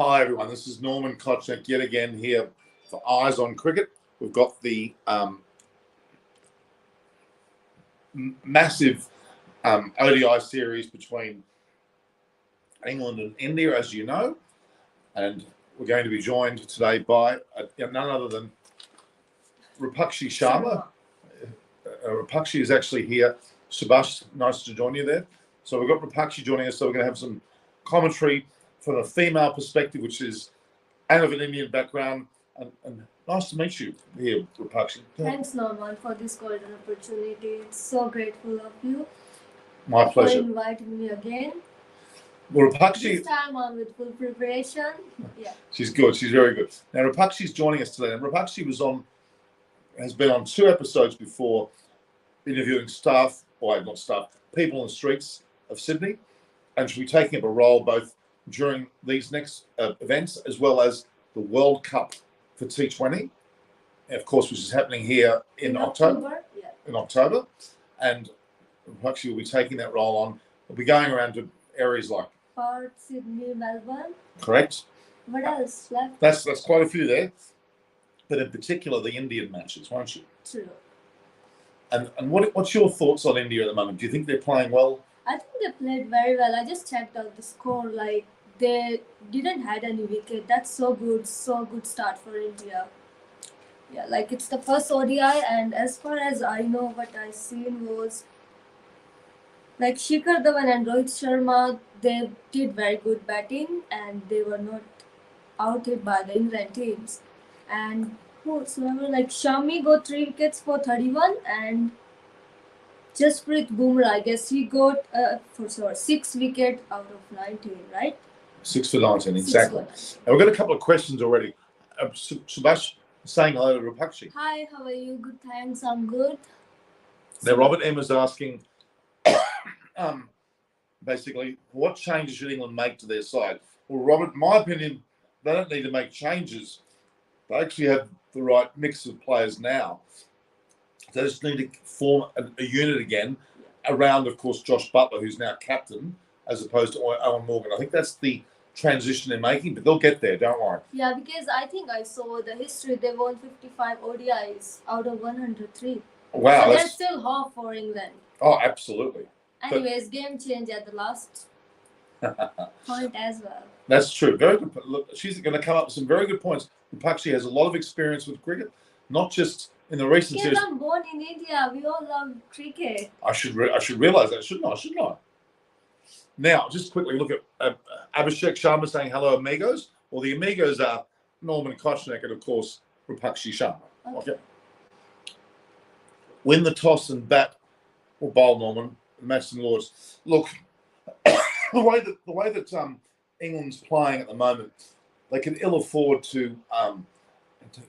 Hi everyone, this is Norman Kochnick yet again here for Eyes on Cricket. We've got the massive ODI series between England and India, as you know, and we're going to be joined today by none other than Rapakshi Sharma. Rapakshi is actually here. Subhash, nice to join you there. So we've got Rapakshi joining us, so we're going to have some commentary from a female perspective, which is and of an Indian background. And nice to meet you here, Rapakshi. Thanks, Norman, for this golden opportunity. It's so grateful of you. My pleasure. For inviting me again. Well, Rapakshi, this time I'm with full preparation. Yeah. She's good. She's very good. Now, Rapakshi's joining us today. And Rapakshi has been on 2 episodes before, interviewing people on the streets of Sydney, and she'll be taking up a role both during these next events as well as the World Cup for T20, of course, which is happening here in October. Yeah. In October, and Rapakshi will be taking that role on. We'll be going around to areas like Perth, Sydney, Melbourne. Correct. What else left? That's quite a few there, but in particular the Indian matches, won't you? True. And what's your thoughts on India at the moment? Do you think they're playing well? I think they played very well. I just checked out the score. Like, they didn't had any wicket. That's so good start for India. Yeah, like it's the first ODI, and as far as I know, what I seen was like Shikhar Dhawan and Rohit Sharma. They did very good batting, and they were not outed by the England teams. And whosoever, like Shami got 3 wickets for 31, and Jasprit Bumrah, I guess he got 6 wickets out of 19, right? 6 for 19, exactly. And we've got a couple of questions already. Subhash saying hello to Rapakshi. Hi, how are you? Good, thanks. I'm good. Now, Robert M is asking, basically, what changes should England make to their side? Well, Robert, in my opinion, they don't need to make changes. They actually have the right mix of players now. They just need to form a unit again around, of course, Josh Buttler, who's now captain, as opposed to Owen Morgan. I think that's the transition they're making, but they'll get there, don't worry. Yeah, because I think I saw the history. They won 55 ODIs out of 103. Wow. So that's still half for England. Oh, absolutely. Anyways, game change at the last point as well. That's true. Very good. Look, she's going to come up with some very good points. Rapakshi has a lot of experience with cricket, not just in the recent series. I'm born in India. We all love cricket. I should realise that, shouldn't I? Now, just quickly look at Abhishek Sharma saying hello, amigos. Well, the amigos are Norman Kochnick and, of course, Rapakshi Sharma. Okay. Win the toss and bat or bowl, Norman. Match and Lords. Look, the way that England's playing at the moment, they can ill afford to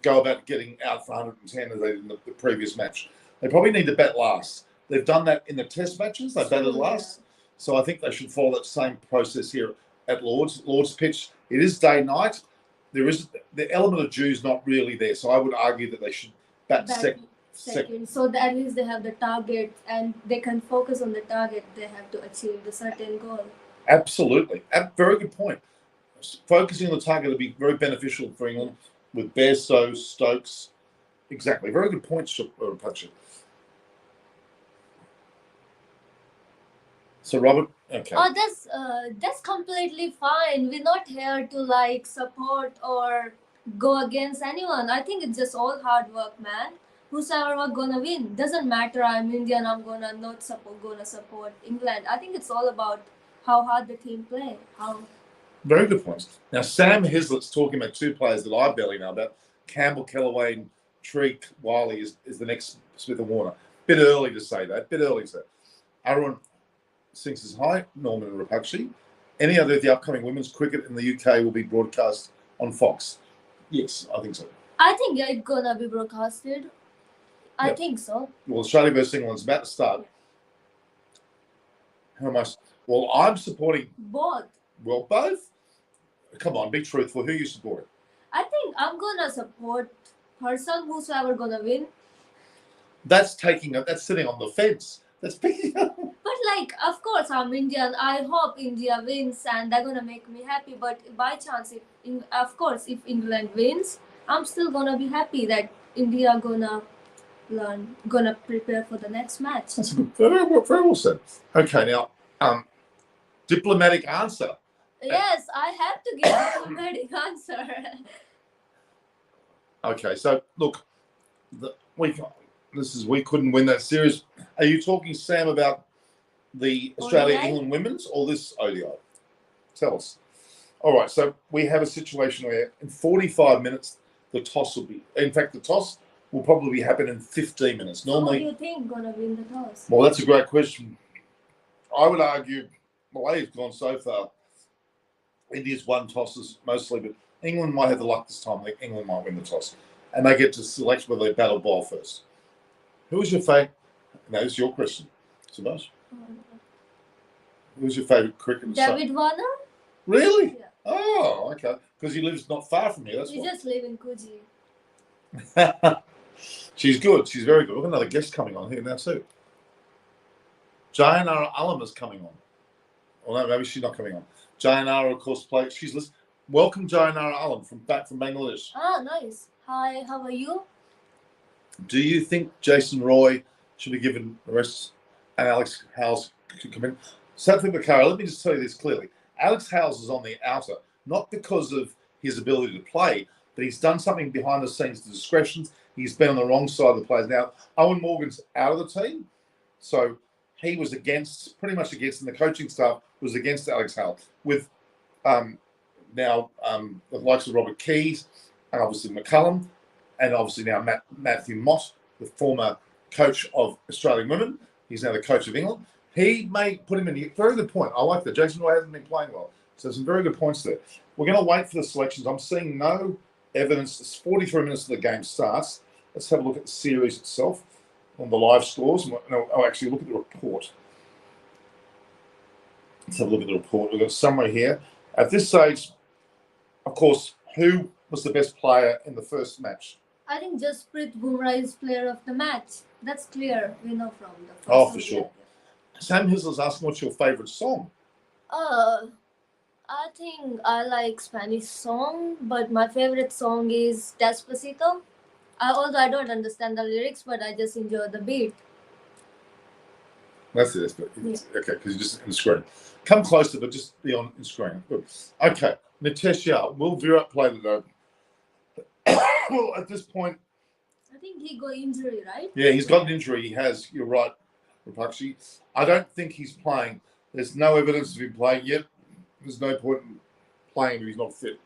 go about getting out for 110 as they did in the previous match. They probably need to bat last. They've done that in the test matches. They batted last. So I think they should follow that same process here at Lord's. Lord's pitch, it is day-night. There is the element of dew's not really there. So I would argue that they should bat second. So at least they have the target and they can focus on the target. They have to achieve the certain goal. Absolutely. Very good point. Focusing on the target would be very beneficial for England with Bairstow, Stokes. Exactly. Very good point, Rapakshi. So, Robert, okay. Oh, that's completely fine. We're not here to like support or go against anyone. I think it's just all hard work, man. Whosoever we're gonna win doesn't matter. I'm Indian. I'm gonna support England. I think it's all about how hard the team play. Very good points. Now, Sam Hislett's talking about 2 players that I barely know about. Campbell Kellaway and Tariq Wiley is the next Smith and Warner. Bit early to say that. Arun Singh says, hi, Norman and Rapakshi. Any other of the upcoming women's cricket in the UK will be broadcast on Fox? Yes, I think so. I think it's gonna be broadcasted. I think so. Well, Australia versus England is about to start. How am I? Well, I'm supporting both. Well, both? Come on, be truthful. Who are you supporting? I think I'm gonna support person whosoever gonna win. That's sitting on the fence. That's picking up. But like, of course, I'm Indian. I hope India wins, and they're gonna make me happy. But by chance, of course, if England wins, I'm still gonna be happy that India gonna prepare for the next match. That's a good, very well said. Okay, now, diplomatic answer. Yes, I have to give a diplomatic answer. Okay, so look, we couldn't win that series. Are you talking, Sam, about the Australia ODI? England women's or this ODI? Tell us. All right, so we have a situation where in 45 minutes the toss will be. In fact, the toss will probably happen in 15 minutes. So who do Normally, you think gonna win the toss? well, that's a great question. I would argue the way it's gone so far, India's won tosses mostly, but England might have the luck this time. Like England might win the toss, and they get to select whether they battle ball first. Who's your favourite? No, this is your question, Subhash. Who's your favourite cricketer? David Warner. Really? Yeah. Oh, okay. Because he lives not far from here. That's We why. just live in Coogee. She's good. She's very good. We've got another guest coming on here now too. Jayanara Alam is coming on. Well, no, maybe she's not coming on. Jayanara, of course, plays. She's listening. Welcome, Jayanara Alam, back from Bangladesh. Ah, nice. Hi, how are you? Do you think Jason Roy should be given the rest and Alex Hales could come in? Safi Bakara, let me just tell you this clearly. Alex Hales is on the outer, not because of his ability to play, but he's done something behind the scenes, the discretions. He's been on the wrong side of the players. Now, Owen Morgan's out of the team, so he was pretty much against, and the coaching staff was against Alex Hales with now the likes of Robert Keys and obviously McCullum, and obviously now Matthew Mott, the former coach of Australian women. He's now the coach of England. He may put him in. Very good point. I like that. Jason Roy hasn't been playing well. So some very good points there. We're going to wait for the selections. I'm seeing no evidence. It's 43 minutes of the game starts. Let's have a look at the series itself on the live scores. I'll actually look at the report. Let's have a look at the report. We've got a summary here. At this stage, of course, who was the best player in the first match? I think Jasprit Bumrah is player of the match. That's clear. We know from the first Oh, for ODI. sure. Sam Hizzler's asking what's your favourite song? I think I like Spanish song, but my favorite song is Despacito. Although I don't understand the lyrics, but I just enjoy the beat. That's it. Okay, because you're just in the screen. Come closer, but just be on screen. Good. Okay, Nitesh, will Virat play the well, at this point, I think he got injury, right? yeah, he's got an injury. He has. You're right, Rapakshi. I don't think he's playing. There's no evidence of him playing yet. There's no point in playing if he's not fit.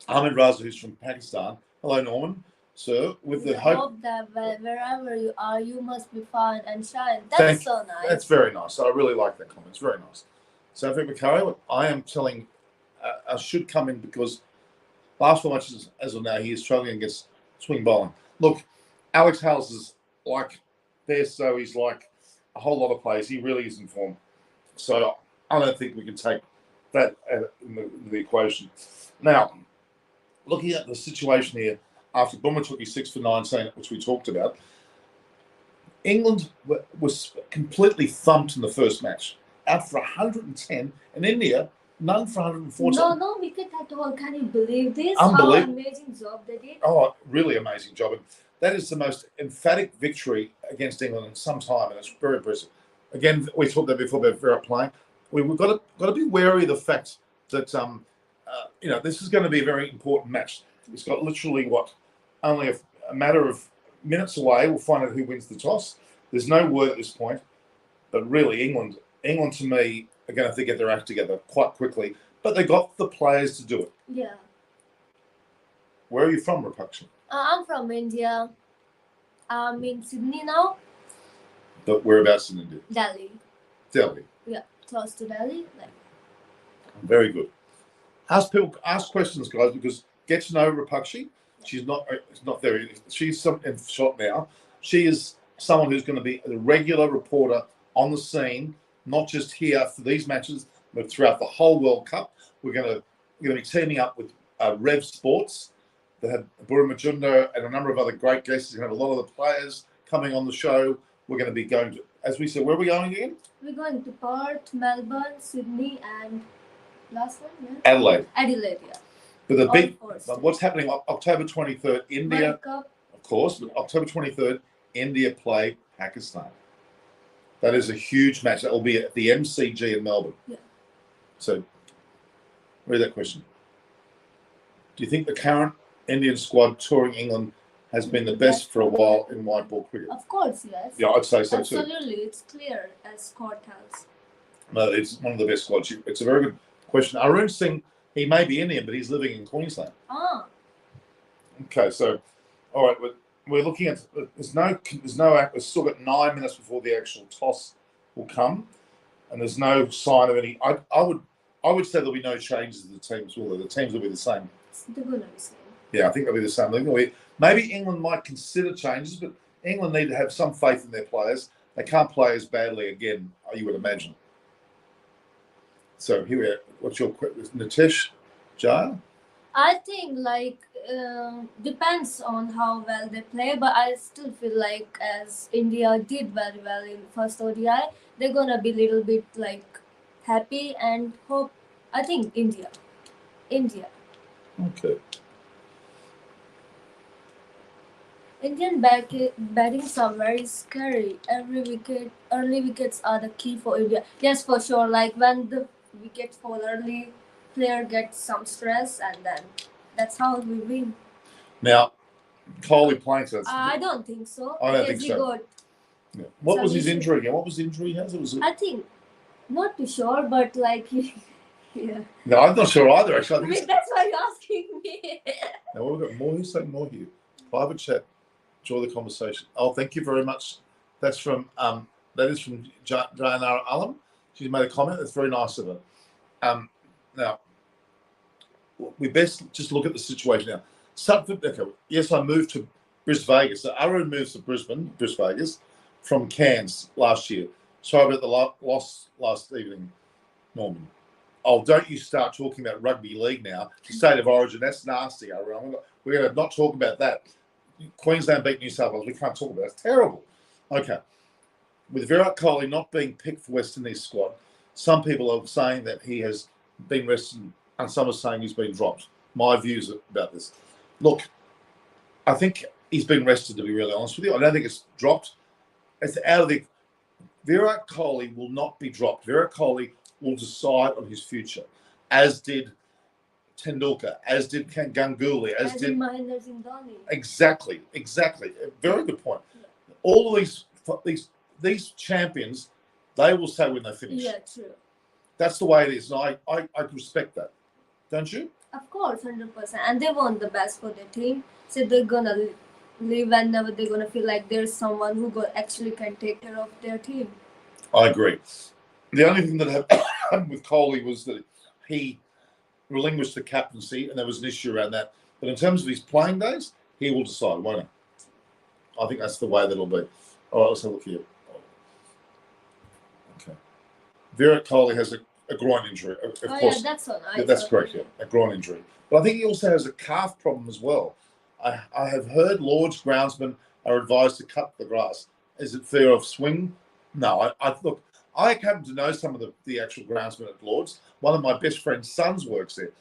Ahmed Raza, who's from Pakistan. Hello, Norman. Sir, with the I hope. hope that wherever you are, you must be fine and shine. That's so nice. That's very nice. I really like that comment. It's very nice. So, Vic Bakari, I am telling, I should come in because last 4 matches as of now, he is struggling against swing bowling. Look, Alex Hales is like this, so he's like a whole lot of players. He really is in form. So, I don't think we can take that in the equation. Now, looking at the situation here, after Bumrah took his 6 for 19, which we talked about, England was completely thumped in the first match, out for 110, and India none for 114. No wicket at all. Can you believe this? Unbelievable. How amazing job they did. Oh, really amazing job. And that is the most emphatic victory against England in some time, and it's very impressive. Again, we talked about before about Virat playing. We've got to be wary of the fact that this is going to be a very important match. It's got literally only a matter of minutes away. We'll find out who wins the toss. There's no word at this point, but really, England to me are going to have to get their act together quite quickly. But they got the players to do it. Yeah. Where are you from, Rapakshi? I'm from India. I'm in Sydney now. But whereabouts in India? Delhi. Delhi. Yeah, close to Delhi. Very good. Ask questions, guys, because get to know Rapakshi. She's not there. She's in shot now. She is someone who's going to be a regular reporter on the scene, not just here for these matches, but throughout the whole World Cup. We're going to be teaming up with Rev Sports They had Burma Majunda and a number of other great guests. You're going to have a lot of the players coming on the show. We're going to be going to, as we said, where are we going again? We're going to Perth, Melbourne, Sydney, and last one, yeah? Adelaide. Adelaide, yeah. But the All big, four what's happening October 23rd, India, World Cup. of course, but October 23rd, India play Pakistan. That is a huge match. That will be at the MCG in Melbourne. Yeah. So, read that question. Do you think the current Indian squad touring England has been the best for a while in white ball cricket? Of course, yes. Yeah, I'd say so Absolutely, it's clear as Scott tells. No, it's one of the best squads. It's a very good question. Arun Singh, he may be Indian, but he's living in Queensland. Ah. Okay, so, all right, we're looking at, we've still got 9 minutes before the actual toss will come, and there's no sign of any. I would say there'll be no changes to the teams, will there? The teams will be the same. They're going to be the same. Yeah, I think they'll be the same. Maybe England might consider changes, but England need to have some faith in their players. They can't play as badly again, you would imagine. So here we are. What's your question, Nitesh? Jaya? I think depends on how well they play, but I still feel like as India did very well in first ODI, they're gonna be a little bit happy and hope. I think India. Okay. Indian battings are very scary. Early wickets are the key for India. Yes, for sure. Like when the wickets fall early, player gets some stress, and then that's how we win. Now, Kohli playing so I don't think so. I don't think so. Yeah. What was his injury again? What was the injury he has? I think, not too sure, but yeah. No, I'm not sure either. Actually, That's why you're asking me. Now we've got more. Who's saying more here? Private chat. Enjoy the conversation. Oh, thank you very much. That is from Jayanara Alam. She's made a comment. That's very nice of her. Now, we best just look at the situation now. Yes, I moved to Brisbane Vegas. So Arun moves to Brisbane Vegas, from Cairns last year. Sorry about the loss last evening, Norman. Oh, don't you start talking about rugby league now. The state of origin, that's nasty, Arun. We're going to not talk about that. Queensland beat New South Wales. We can't talk about it. It's terrible. Okay. With Virat Kohli not being picked for West Indies squad, some people are saying that he has been rested, and some are saying he's been dropped. My views about this. Look, I think he's been rested, to be really honest with you. I don't think it's dropped. It's out of the... Virat Kohli will not be dropped. Virat Kohli will decide on his future, as did Tendulkar, as did Ganguly, as did Mahendra Singh Dhoni. Exactly. A very good point. All of these champions, they will say when they finish. Yeah, true. That's the way it is, and I respect that. Don't you? Of course, 100%. And they want the best for their team, so they're gonna leave whenever they're gonna feel like there's someone who actually can take care of their team. I agree. The only thing that happened with Kohli was that he relinquished the captaincy, and there was an issue around that. But in terms of his playing days, he will decide, won't he? I think that's the way that'll be. All right, let's have a look here. Okay. Virat Kohli has a groin injury, of course. Yeah, that's all. That's correct, yeah, a groin injury. But I think he also has a calf problem as well. I have heard Lord's groundsmen are advised to cut the grass. Is it fear of swing? No, look, I happen to know some of the actual groundsmen at Lord's. One of my best friend's sons works there.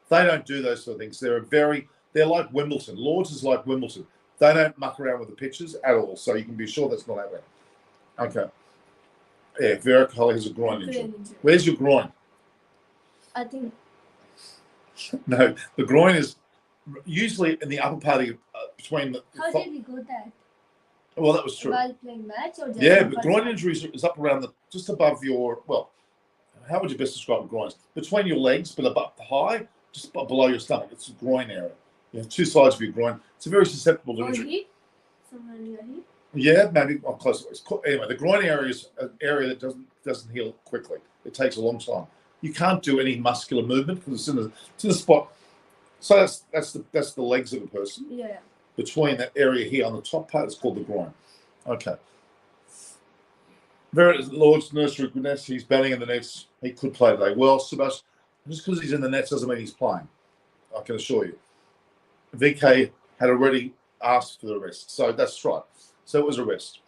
They don't do those sort of things. They're like Wimbledon. Lord's is like Wimbledon. They don't muck around with the pitches at all. So you can be sure that's not happening. Okay. Yeah, Virat Kohli has a groin injury. Where's your groin? I think. No, the groin is usually in the upper part of between the. How did he go that? Well, that was true. While playing match or just yeah, but groin injuries is up around just above your, well, how would you best describe groins? Between your legs, but above the high, just below your stomach. It's the groin area. You have two sides of your groin. It's a very susceptible to injury. Hip? Somewhere near hip? Yeah, maybe close. Anyway, the groin area is an area that doesn't heal quickly. It takes a long time. You can't do any muscular movement because it's in the spot. So that's the legs of a person. Yeah. Between that area here on the top part, it's called the groin. Okay. Lord's nursery nets. He's batting in the nets. He could play today. Well, Sebastian, just because he's in the nets doesn't mean he's playing. I can assure you. VK had already asked for the rest. So that's right. So it was a rest.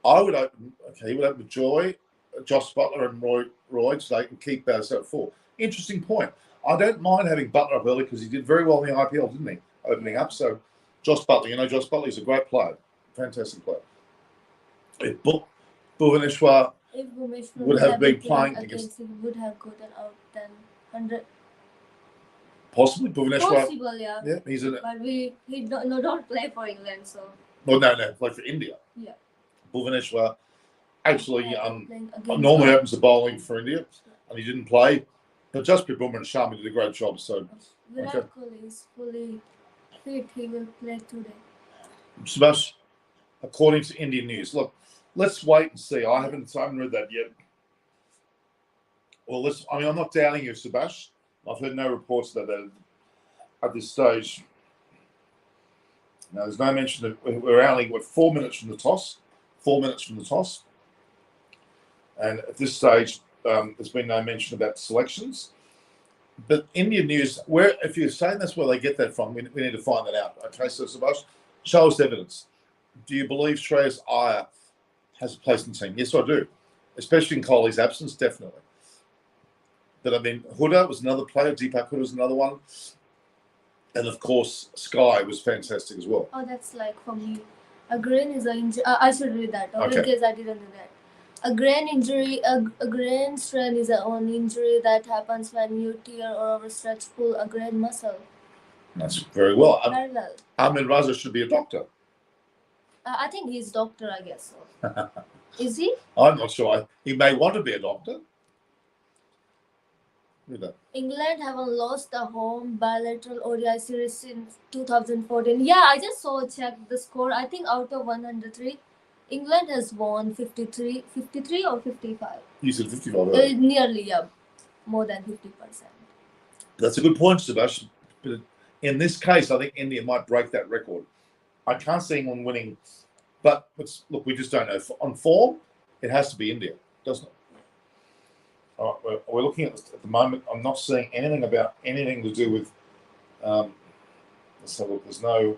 I would open, okay, he would open with Joy, Josh Butler, and Roy today and keep that at 4. Interesting point. I don't mind having Butler up early because he did very well in the IPL, didn't he? Opening up. So Josh Butler, Josh Butler is a great player, fantastic player. If Bhuvaneshwar If Bhuvneshwar would have been playing playing against, he would have gotten out 100. possibly Bhuvaneshwar. Possible, yeah. Yeah, he's in it. But he don't play for England, so. Well, no, like for India. Yeah. Bhuvaneshwar actually Playing against normally opens the bowling for India, and he didn't play. But Jasprit Bumrah and Sharma did a great job. So Virat okay. Kohli is fully fit. He will play today. Subhash, according to Indian News, look, let's wait and see. I haven't read that yet. Well, I'm not doubting you, Subhash. I've heard no reports about that at this stage. Now, there's no mention of we're only 4 minutes from the toss. 4 minutes from the toss, and at this stage, there's been no mention about selections. But Indian News, if you're saying that's where they get that from, we need to find that out. Okay, so Subhash, show us evidence. Do you believe Shreyas Iyer has a place in the team? Yes, I do, especially in Kohli's absence, definitely. But I mean, Huda was another player. Deepak Huda was another one. And of course, Sky was fantastic as well. Oh, that's like for me. A grain is an injury. I should read that. Okay. Because I didn't know that. A grain injury, a grain strain is an injury that happens when you tear or overstretch pull a grain muscle. That's very well. Parallel. Ahmed Raza should be a doctor. I think he's doctor, I guess so. Is he? I'm not sure. He may want to be a doctor. England haven't lost a home bilateral ODI series since 2014. Yeah, I just checked the score. I think out of 103, England has won 53 or 55. You said 55. Right? Nearly, yeah. More than 50%. That's a good point, Sebastian. But in this case, I think India might break that record. I can't see England winning. But look, we just don't know. On form, it has to be India, doesn't it? All right, we're looking at the moment. I'm not seeing anything about anything to do with. Let's have a look. There's no.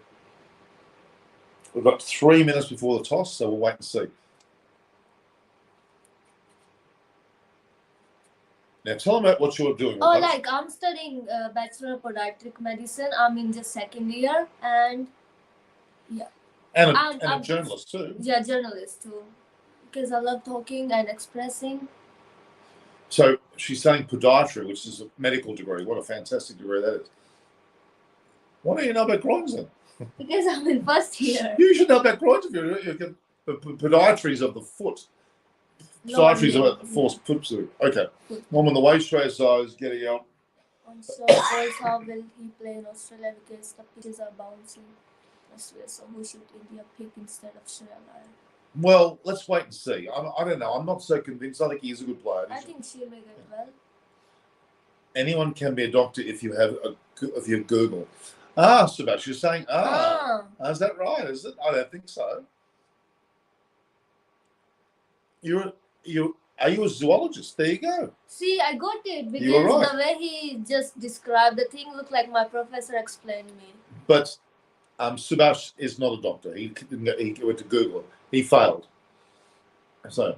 We've got 3 minutes before the toss, so we'll wait and see. Now, tell them about what you're doing. Oh, like I'm studying Bachelor of Podiatric Medicine. I'm in just second year, and yeah. And a journalist too. Yeah, journalist too, because I love talking and expressing. So she's saying podiatry, which is a medical degree. What a fantastic degree that is. Why don't you know about groins then? Because I'm in first year. You should know about groins if you're podiatry is of the foot. Podiatry is about the foot suit. Okay. Mom, on the way Shreyas Iyer is getting out. So, boys, how will he play in Australia because the pitches are bouncing? Australia, so who should India pick instead of Shreyas Iyer? Well, let's wait and see. I don't know. I'm not so convinced. I think he's a good player. I think she'll make it well. Anyone can be a doctor if you have Google. Subhash, you're saying is that right? Is it? I don't think so. Are you a zoologist? There you go. See, I got it because right. The way he just described the thing looked like my professor explained me. But Subhash is not a doctor. He went to Google. He failed. So,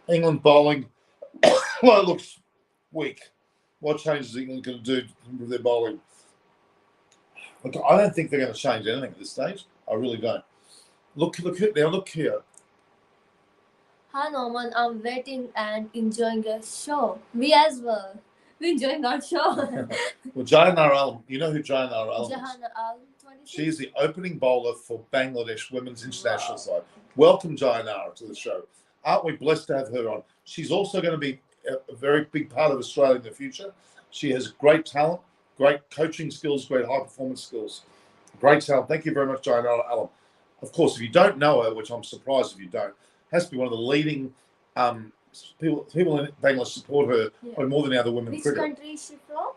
England bowling, well, it looks weak. What changes is England going to do to improve their bowling? Look, I don't think they're going to change anything at this stage. I really don't. Look here. Hi Norman, I'm waiting and enjoying your show. We as well. We're enjoying our show. Well, Jayanara Alam, you know who Jayanara Alam is? Jahanna Al, 26. She's the opening bowler for Bangladesh women's international side. Welcome, Jayanara, to the show. Aren't we blessed to have her on? She's also going to be a very big part of Australia in the future. She has great talent, great coaching skills, great high performance skills. Great talent. Thank you very much, Jayanara Alam. Of course, if you don't know her, which I'm surprised if you don't, has to be one of the leading people in Bangladesh support her more than the other women. Which cricket. country is she from?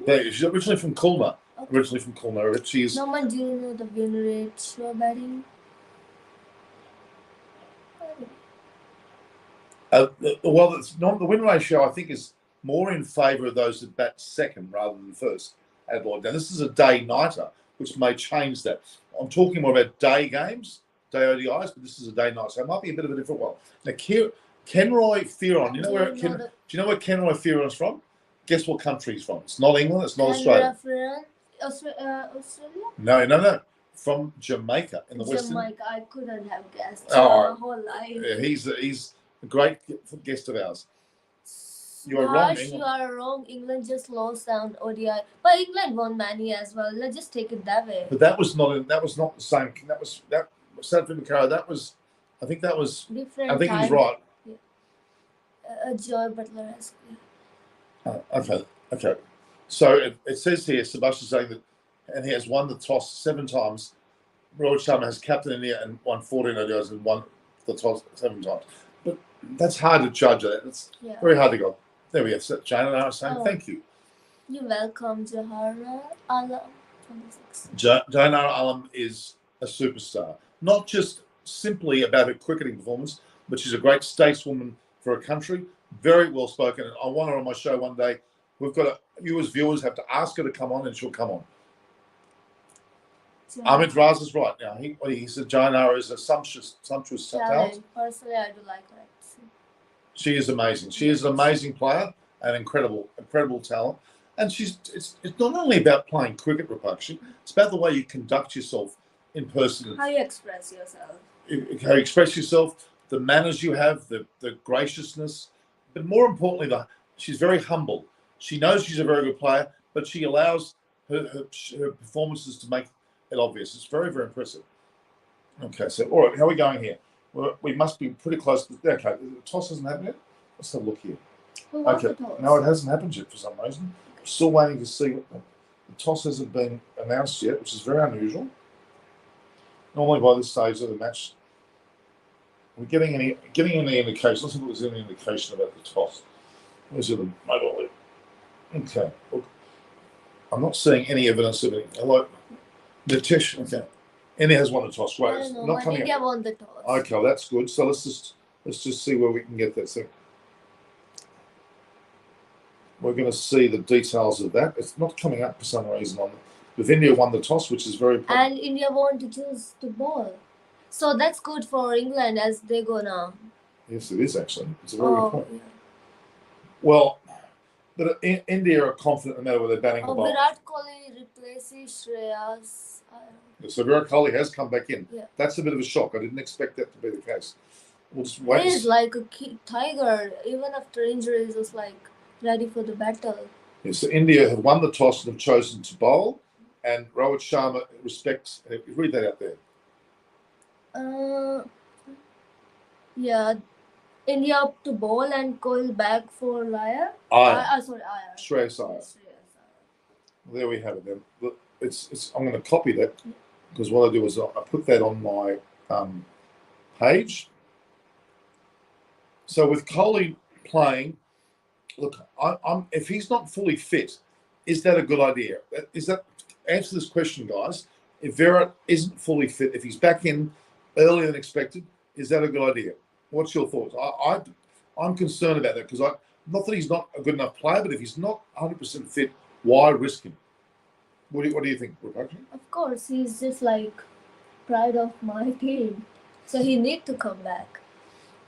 She's originally from Kulma. Okay. Originally from Kulma. She's. Norman, do you know the win rate show batting? Well, it's not the win ratio. I think is more in favour of those that bat second rather than first. Adelaide. Now, this is a day-nighter, which may change that. I'm talking more about day games, day ODIs, but this is a day-night, so it might be a bit of a different one. Now, Kenroy Fearon, do you know where Kenroy Fearon's from? Guess what country he's from? It's not England, it's not Australia. Australia? No. From Jamaica in the Western. Jamaica, I couldn't have guessed Oh, my whole life. Yeah, he's a great guest of ours. You are wrong, You England. are wrong. England just lost on ODI, but England won many as well. Let's just take it that way. But that was not the same. That Sanford Macaro. I think that was Different. I think he's right. Joy Butler has. Okay. So it says here, Sebastian saying that, and he has won the toss 7 times. Rohit Sharma has captained India and won 14 ODIs and won the toss 7 times. But that's hard to judge. It's very hard to go. There we go. Jane and I are saying thank you. You're welcome, Jahara Alam. Jainara Alam is a superstar. Not just simply about her cricketing performance, but she's a great stateswoman for her country. Very well spoken. And I want her on my show one day. You as viewers have to ask her to come on, and she'll come on. Amit Raz is right. Now he said Jainara is a sumptuous talent. Personally, I do like her. She is amazing. She is an amazing player and incredible talent. And it's not only about playing cricket, Rapakshi. It's about the way you conduct yourself in person. How you express yourself. How you express yourself, the manners you have, the graciousness. But more importantly, she's very humble. She knows she's a very good player, but she allows her performances to make it obvious. It's very, very impressive. Okay, so all right, how are we going here? We must be pretty close. Okay, the toss hasn't happened yet. Let's have a look here. Okay, no, it hasn't happened yet for some reason. Still waiting to see. The toss hasn't been announced yet, which is very unusual. Normally, by this stage of the match, we're getting any indication. Let's see if there's any indication about the toss. Where's the mobile? Okay, look, I'm not seeing any evidence of it. Hello, Nitish. Okay, India has won the toss. Right, it's not coming India won the toss. Okay, well, that's good. So let's just see where we can get that thing. We're going to see the details of that. It's not coming up for some reason. With India won the toss, which is very important. And India want to choose the ball. So that's good for England as they go now. Yes, it is actually. It's a very good point. Yeah. Well, but India are confident no matter where they're batting the ball. Virat Kohli replaces Shreyas. So Virat Kohli has come back in. Yeah. That's a bit of a shock. I didn't expect that to be the case. We'll just wait. He is like a tiger. Even after injuries, was like ready for the battle. Yes, so India have won the toss and have chosen to bowl, and Rohit Sharma respects. Read that out there. Yeah, India up to bowl and Kohli back for Iyer. Iyer. Iyer. Shreyas Iyer. There we have it. Then I'm going to copy that because what I do is I put that on my page. So with Kohli playing, look, if he's not fully fit, is that a good idea? Answer this question, guys? If Virat isn't fully fit, if he's back in earlier than expected, is that a good idea? What's your thoughts? I'm concerned about that because not that he's not a good enough player, but if he's not 100% fit, why risk him? What do you think, Rebecca? Of course, he's just like pride of my team, so he need to come back.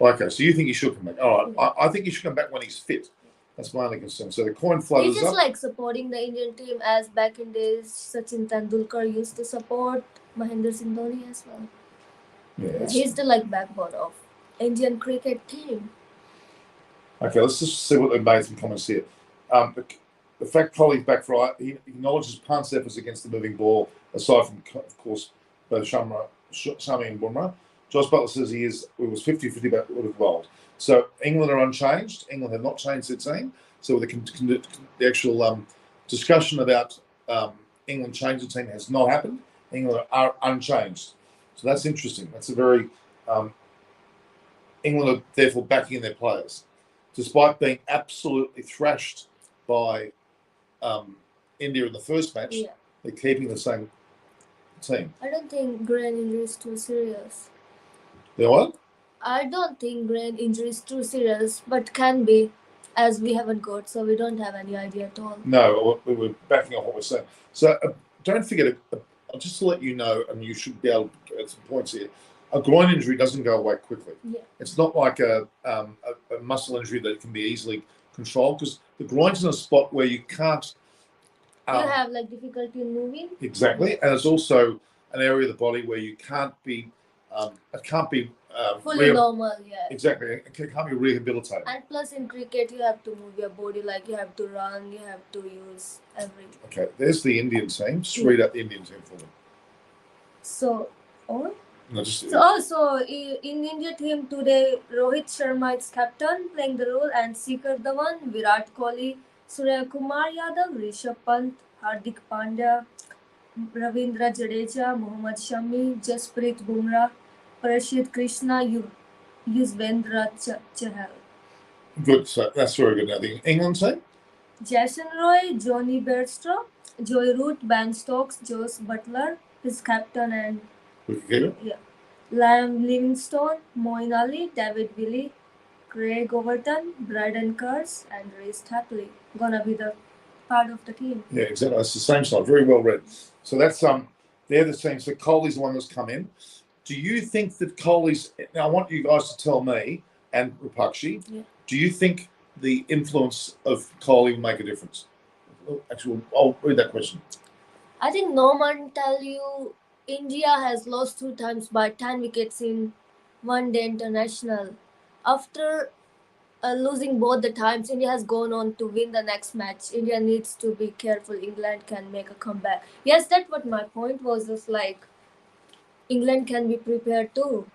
Okay, so you think he should come back? All right, yeah. I think he should come back when he's fit. That's my only concern. So the coin flows up. He's just like supporting the Indian team as back in days Sachin Tendulkar used to support Mahendra Singh Dhoni as well. Yeah, he's the like backbone of Indian cricket team. Okay, let's just see what they made some comments here. The fact Kohli's back for he acknowledges Pant's efforts against the moving ball, aside from, of course, both Shami and Bumrah. Josh Butler says he was 50-50 about what would have bowled. So England are unchanged. England have not changed their team. So the actual discussion about England changing the team has not happened. England are unchanged. So that's interesting. That's a very England are therefore backing in their players, despite being absolutely thrashed by India in the first match. Yeah. They're keeping the same team. I don't think brain injury is too serious. They what? I don't think brain injury is too serious, but can be. as we haven't got, so we don't have any idea at all. No, we were backing off what we're saying. So don't forget, just to let you know, and you should be able to get some points here. A groin injury doesn't go away quickly. Yeah. It's not like a muscle injury that can be easily controlled, because the groin's in a spot where you can't. You have like difficulty in moving. Exactly, and it's also an area of the body where you can't be. It can't be Fully normal, yeah. Exactly, it can't be rehabilitated. And plus in cricket, you have to move your body, like you have to run, you have to use everything. Okay, there's the Indian team. Just read out the Indian team for me. So, oh. No, just, So also in India team today, Rohit Sharma is captain playing the role, and Shikhar Dhawan, Virat Kohli, Surya Kumar Yadav, Rishabh Pant, Hardik Pandya, Ravindra Jadeja, Mohammad Shami, Jasprit Bumrah, Prashid Krishna, Yuzvendra Chahal. good. So that's very good. Now the England team. Jason Roy, Johnny Bairstow, Joy Root, Ben Stokes, Joe Butler, his captain, and Liam Livingstone, Moeen Ali, David Willey, Craig Overton, Braden Curse, and Reece Tapley gonna be the part of the team. Yeah, exactly. That's the same side. Very well read. So that's they're the same. So Kohli's the one that's come in. Do you think that Kohli's? Now I want you guys to tell me and Rapakshi. Yeah. Do you think the influence of Kohli will make a difference? Actually, I'll read that question. I think Norman tell you India has lost 2 times by 10 wickets in one day international. After losing both the times, India has gone on to win the next match. India needs to be careful. England can make a comeback. Yes, that's what my point was. Just like England can be prepared too.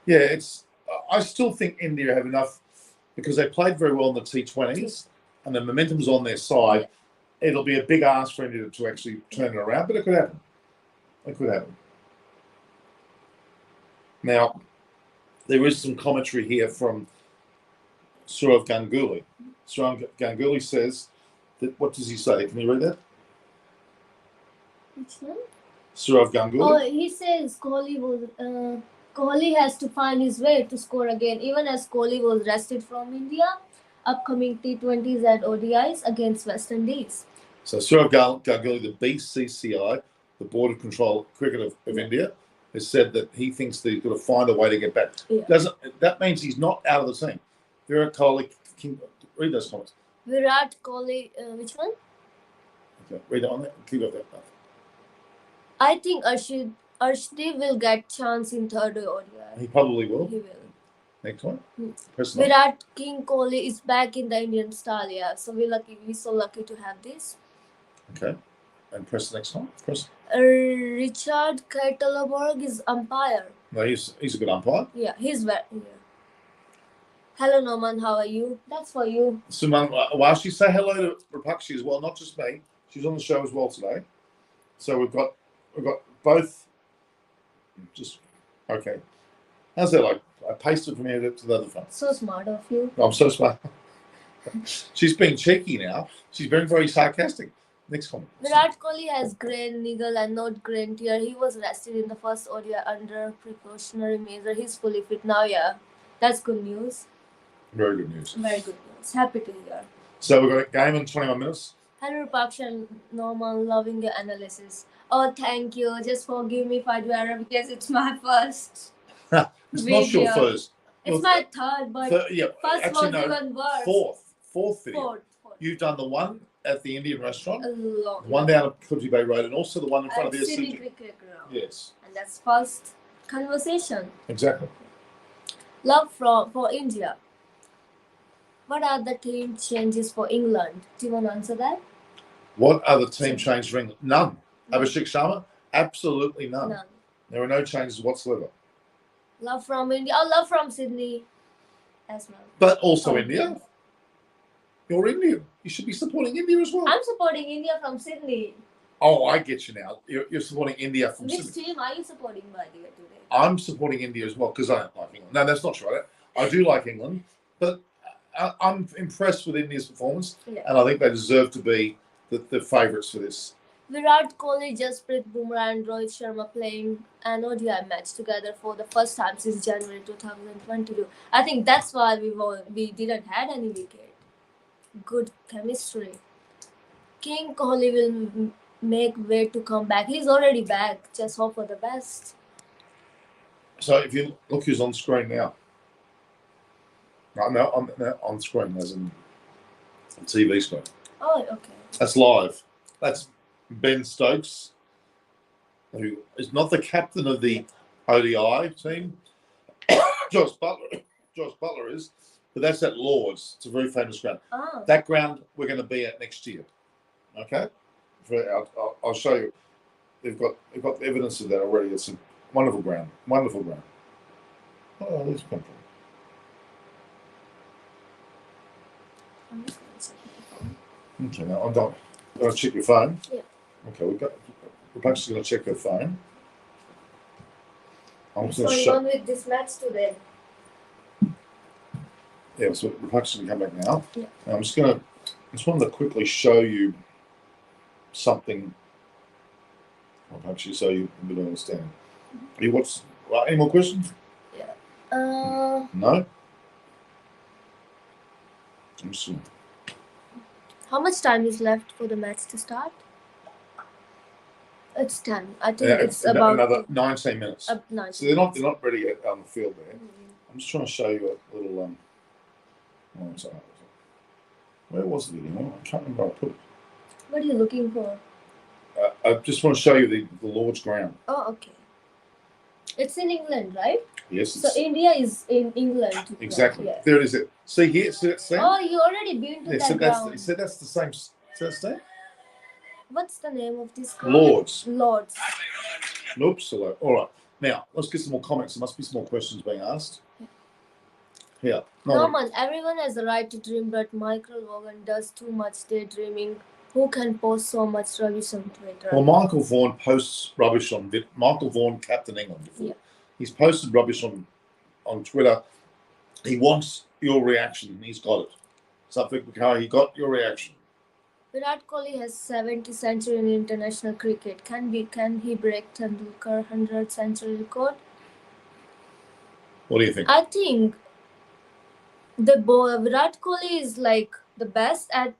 Yeah, it's. I still think India have enough because they played very well in the T20s and the momentum's on their side. Yeah. It'll be a big ask for India to actually turn it around, but it could happen. It could happen. Now, there is some commentary here from Sourav Ganguly. Sourav Ganguly says that. What does he say? Can you read that? Which one? Sourav Ganguly. Oh, he says Kohli has to find his way to score again, even as Kohli was rested from India. Upcoming T20s and ODIs against West Indies. So Sourav Ganguly, the BCCI, the Board of Control Cricket of India, has said that he thinks that he's got to find a way to get back. Yeah. That means he's not out of the team. Virat Kohli, read those comments. Virat Kohli, which one? Okay, read that one. Keep up that path. I think Arshdeep will get chance in third ODI. He probably will. He will. Next one. Virat King Kohli is back in the Indian style, yeah. So we're so lucky to have this. Okay. And press the next one. Press. Richard Kettleberg is umpire. No, he's a good umpire. Yeah, he's very. Yeah. Hello, Norman. How are you? That's for you. Suman, while she say hello to Rapakshi as well, not just me. She's on the show as well today. So we've got both. Just okay. How's that like? I pasted from here to the other front. So smart of you. I'm so smart. She's being cheeky now. She's being very sarcastic. Next comment. Virat Kohli has grain niggle and not grain tear. He was rested in the first ODI under precautionary measure. He's fully fit now, yeah. That's good news. Very good news. Very good news. Happy to hear. So we've got a game in 21 minutes. Hello, Rapakshi and Norman. Loving your analysis. Oh, thank you. Just forgive me if I do error because it's my first. It's not your first. It's my third, but first actually, was even worse. Fourth video. Fourth. You've done the one at the Indian restaurant, long, one down at Coogee Bay Road, and also the one in front of the Sydney Cricket Ground. Yes. And that's first conversation. Exactly. Love for India. What are the team changes for England? Do you want to answer that? What are the team changes for England? None. Abhishek Sharma? Absolutely none. There are no changes whatsoever. Love from India. Oh, love from Sydney as well. But also India. You're Indian. You should be supporting India as well. I'm supporting India from Sydney. Oh, I get you now. You're supporting India from Sydney. Which team are you supporting, by the way, today? I'm supporting India as well because I don't like England. No, that's not true. I do like England, but I'm impressed with India's performance, and I think they deserve to be the favourites for this. Virat Kohli, Jasprit Bumrah and Rohit Sharma playing an ODI match together for the first time since January 2022. I think that's why we didn't have any wicket. good chemistry. King Kohli will make way to come back. He's already back. Just hope for the best. So if you look who's on screen now. No, on screen as in TV screen. Oh, okay. That's live. That's Ben Stokes, who is not the captain of the ODI team. Josh Butler is, but that's at Lords. It's a very famous ground. Oh. That ground we're going to be at next year. Okay, I'll show you. They've got evidence of that already. It's a wonderful ground. Wonderful ground. Oh, this come from. I'm just gonna check my phone. Okay, now I'm going to check your phone. Yeah. Okay, we're actually going to check her phone. I'm just So going to you show. on with this match today? Yeah, so we're actually going to come back now. Yeah. And I just wanted to quickly show you something. I'll actually show you a bit of understanding. Any more questions? No? I'm just gonna, How much time is left for the match to start? It's 10. I think yeah, it's about another 19 minutes. 9. So they're not ready yet on the field there. Mm. I'm just trying to show you a little where was the video? I can't remember where I put it. What are you looking for? I just want to show you the Lord's ground. Oh, okay. It's in England, right? Yes. So India is in England. Exactly. Yeah. There it is. See here? See that stand? Oh, you already been to Yeah, that so ground. that's the same. See that stand? What's the name of this ground? Lords. Lords. Oops. Hello. All right. Now let's get some more comments. There must be some more questions being asked. Yeah. Norman, everyone has the right to dream, but Michael Vaughan does too much daydreaming. Who can post so much rubbish on Twitter? Well, Michael Vaughan posts rubbish on Michael Vaughan, Captain England. Yeah. He's posted rubbish on Twitter. He wants your reaction. He's got it. Something how he got your reaction. Virat Kohli has 70 century in international cricket. Can he break Tendulkar 100 century record? What do you think? I think Virat Kohli is like the best at,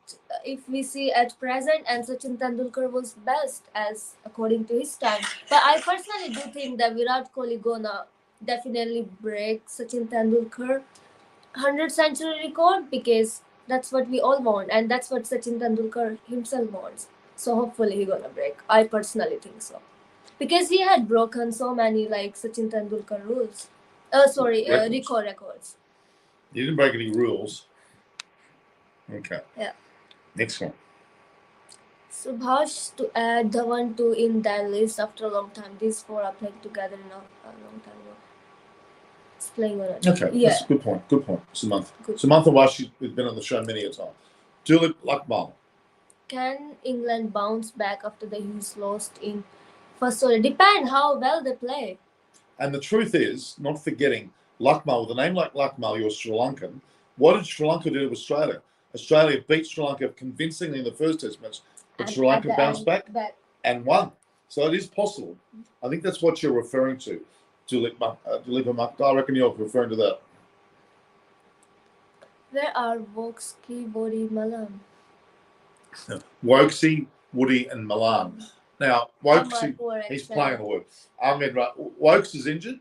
if we see at present, and Sachin Tendulkar was best as according to his time. But I personally do think that Virat Kohli gonna definitely break Sachin Tendulkar 100 century record, because that's what we all want, and that's what Sachin Tendulkar himself wants. So hopefully he gonna break. I personally think so, because he had broken so many like Sachin Tendulkar rules. Records. You didn't break any rules. Okay. Yeah. Next one. Subhash to add the 1-2 in that list after a long time. These four are playing together in a long time ago. It's playing on it. Okay. Yeah. That's a good point. Good point. Samantha. Good. Samantha Wash has been on the show many a time. Tulip Luckmal. Can England bounce back after the Hughes lost in first order? Depend how well they play. And the truth is, not forgetting Luckmal, with a name like Luckmal, you're Sri Lankan. What did Sri Lanka do to Australia? Australia beat Sri Lanka convincingly in the first test match, but And Sri Lanka at the bounced end, back and won. So it is possible. I think that's what you're referring to, Dulipa Mak. I reckon you're referring to that. Where are Vokski, Woody, Malan? Wokesy, Woody, and Milan. Now, Wokesy, he's playing the word. I mean, right, Wokes is injured,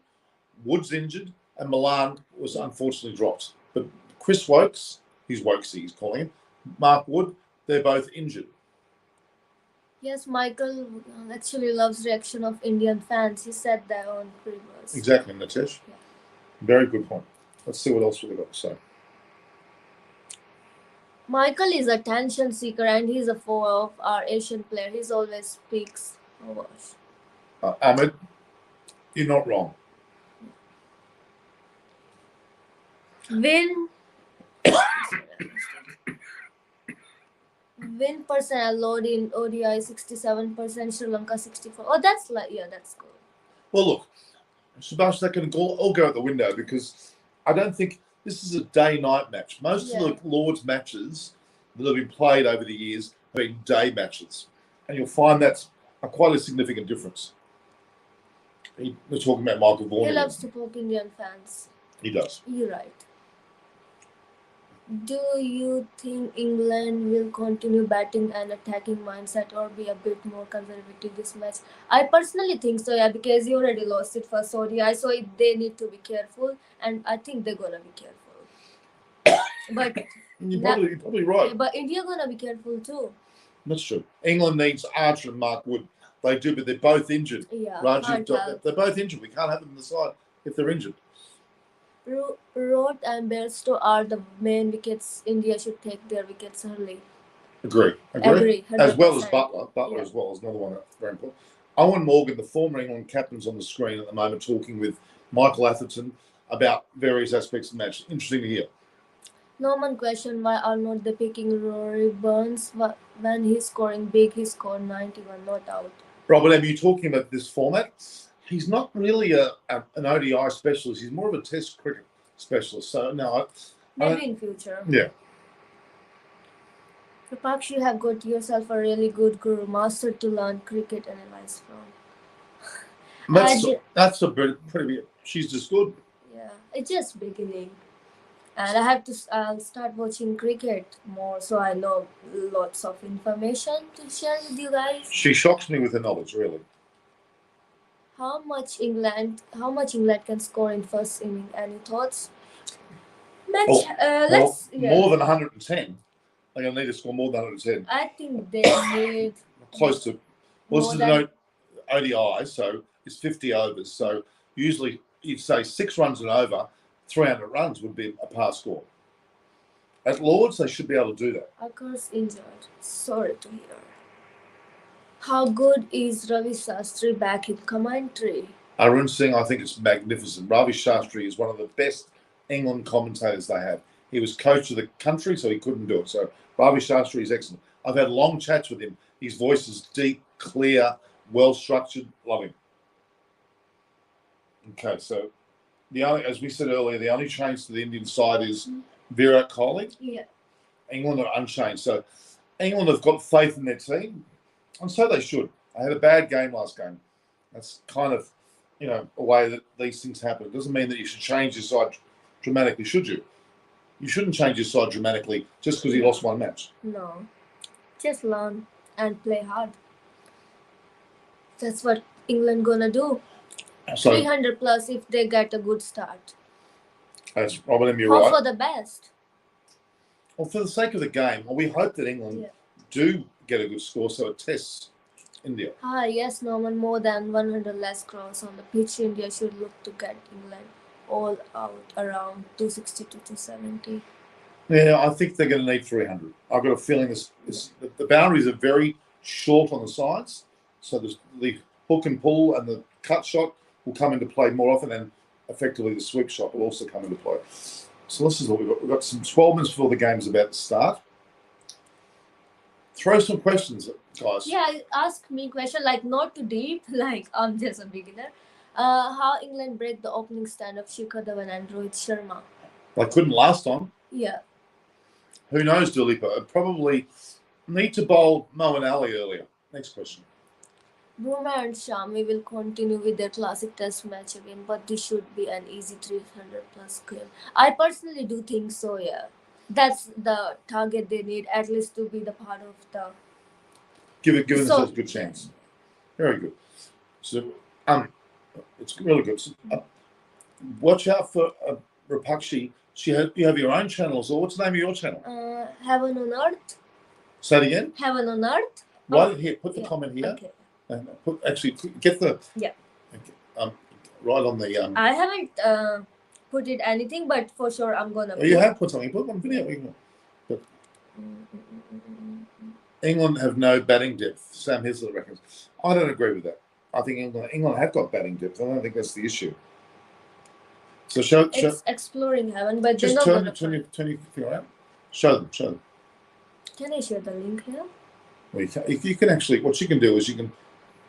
Wood's injured, and Milan was unfortunately dropped. But Chris Wokes, he's Wokesy, he's calling him, Mark Wood, they're both injured. Yes, Michael actually loves reaction of Indian fans. He said that on previous. Exactly, Nitesh. Yeah. Very good point. Let's see what else we've got to say. Michael is a attention seeker, and he's a foe of our Asian player. He always speaks over us. Ahmed, you're not wrong. Win percent allowed in ODI 67%, Sri Lanka 64%. Oh, that's that's good. Well, look, Sebastian, that can all go out the window, because I don't think this is a day-night match. Most of the Lord's matches that have been played over the years have been day matches, and you'll find that's quite a significant difference. We're talking about Michael Vaughan. He loves to poke Indian fans. He does. You're right. Do you think England will continue batting and attacking mindset or be a bit more conservative this match? I personally think so, yeah, because you already lost it for Saudi. So they need to be careful, and I think they're gonna be careful. But You're probably right. but India gonna be careful too. That's true. England needs Archer and Mark Wood. They do, but they're both injured. Yeah, Rajiv, can't help. they're both injured. We can't have them on the side if they're injured. Roth and Bairstow are the main wickets. India should take their wickets early. Agree. Agree. As well as 100%. Butler. Butler Yeah. as well is another one that's very important. Owen Morgan, the former England captain's on the screen at the moment, talking with Michael Atherton about various aspects of the match. Interesting to hear. Norman questioned why are not they picking Rory Burns when he's scoring big. He scored 91, not out. Robert, are you talking about this format? He's not really an ODI specialist. He's more of a Test cricket specialist. So no, Maybe in future. Yeah. Rapaksh, you have got yourself a really good guru master to learn cricket and advice from. That's a pretty. She's just good. Yeah, it's just beginning. And I'll start watching cricket more so I know lots of information to share with you guys. She shocks me with her knowledge, really. How much England can score in first inning? Any thoughts? More than 110. They're going to need to score more than 110. I think they need close to. Well, this is an ODI, so it's 50 overs. So usually you'd say 6 runs and over, 300 runs would be a pass score. At Lords, they should be able to do that. Akers injured. Sorry to hear. How good is Ravi Shastri back in commentary? Arun Singh, I think it's magnificent. Ravi Shastri is one of the best England commentators they have. He was coach of the country, so he couldn't do it. So Ravi Shastri is excellent. I've had long chats with him. His voice is deep, clear, well structured. Love him. Okay, so as we said earlier, the only change to the Indian side is Virat Kohli. Yeah. England are unchanged. So England have got faith in their team, and so they should. They had a bad game last game. That's kind of, a way that these things happen. It doesn't mean that you should change your side dramatically, should you? You shouldn't change your side dramatically just because you lost one match. No. Just learn and play hard. That's what England gonna do. So 300 plus if they get a good start. That's Robin, you're Hope right. for the best. Well, for the sake of the game, we hope that England do get a good score so it tests India. Yes, Norman, more than 100 less crores on the pitch. India should look to get England all out around 260 to 270. Yeah, I think they're going to need 300. I've got a feeling the boundaries are very short on the sides, so the hook and pull and the cut shot will come into play more often, and effectively the sweep shot will also come into play. So this is what we've got. We've got some 12 minutes before the game's about to start. Throw some questions, guys. Yeah, ask me question, like not too deep, like I'm just a beginner. How England break the opening stand of Shikhar Dhawan and Rohit Sharma? They couldn't last time. Yeah. Who knows, Dulipa? Probably need to bowl Moeen Ali earlier. Next question. Bumrah and Shami will continue with their classic test match again, but this should be an easy 300 plus game. I personally do think so, yeah. That's the target they need, at least to be the part of the... Give themselves a good chance. Very good. So, it's really good. So, watch out for Rapakshi. You have your own channel, so what's the name of your channel? Heaven on Earth. Say it again? Heaven on Earth. Here, put the comment here. Okay. And get the... Yeah. Right on the... I haven't put it anything, but for sure I'm going to... You have put something. Put one video. England have no batting depth. Sam Hislop reckons. I don't agree with that. I think England have got batting depth. I don't think that's the issue. So it's exploring heaven, but just turn your computer around. Show them. Can I share the link here? Well, you can actually. What you can do is you can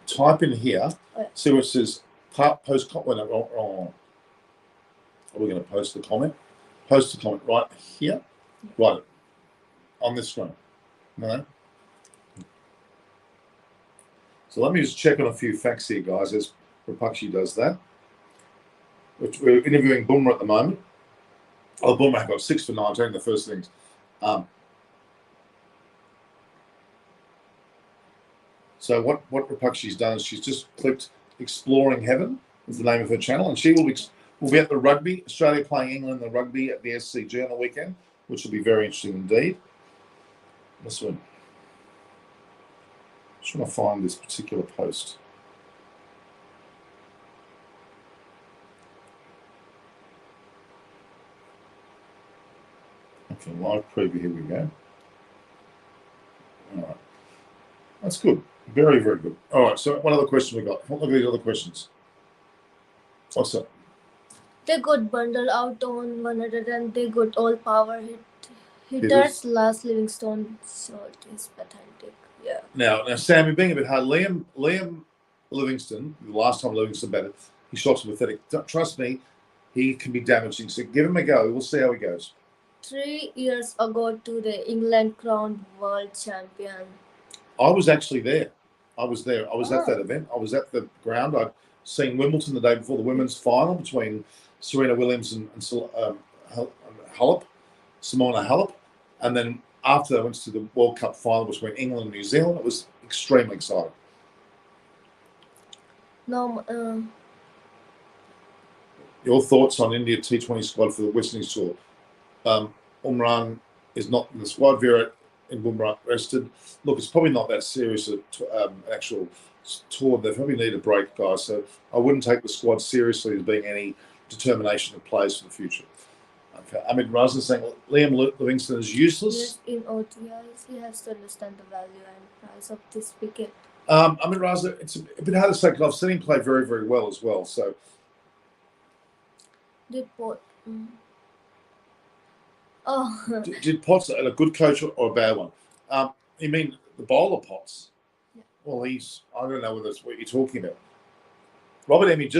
type in here. See what it says. Post comment. Oh. Are we going to post the comment? Post the comment right here. Right on this screen. No. So let me just check on a few facts here, guys, as Rapakshi does that. We're interviewing Bumrah at the moment. Oh, Boomerang got 6 for 19, the first things. So what Rapakshi's done is she's just clicked Exploring Heaven is the name of her channel, and she will be at the rugby, Australia playing England in the rugby at the SCG on the weekend, which will be very interesting indeed. This one. Just want to find this particular post. Okay, live preview, here we go. All right. That's good. Very, very good. All right, so what other question we got? Look at these other questions. What's up? They got bundled out on 100 and they got all power hitters. Hitters. Last Livingstone shot is pathetic. Yeah. Now, Sam, you're being a bit hard. Liam Livingston, the last time Livingston batted, his shots were pathetic. Trust me, he can be damaging. So give him a go. We'll see how he goes. 3 years ago to the England crowned world champion. I was actually there. I was there. I was at Oh. that event. I was at the ground. I'd seen Wimbledon the day before the women's final between Serena Williams and Halep, Simona Halep. And then after that, I went to the World Cup final between England and New Zealand. It was extremely exciting. No, Your thoughts on India T20 squad for the West Indies tour? Umran is not in the squad. Virat and Bumrah rested. Look, it's probably not that serious an actual tour. They probably need a break, guys. So I wouldn't take the squad seriously as being any determination of players for the future. Okay, Amit Razan saying Liam Livingston is useless. yes, in ODIs, he has to understand the value and price of this wicket. Amit Razan, it's a bit hard to say because I've seen him play very, very well as well. So Did Port. Oh, did Potts a good coach or a bad one? You mean the bowler Potts? Yeah. Well, I don't know whether that's what you're talking about. Robert Emmy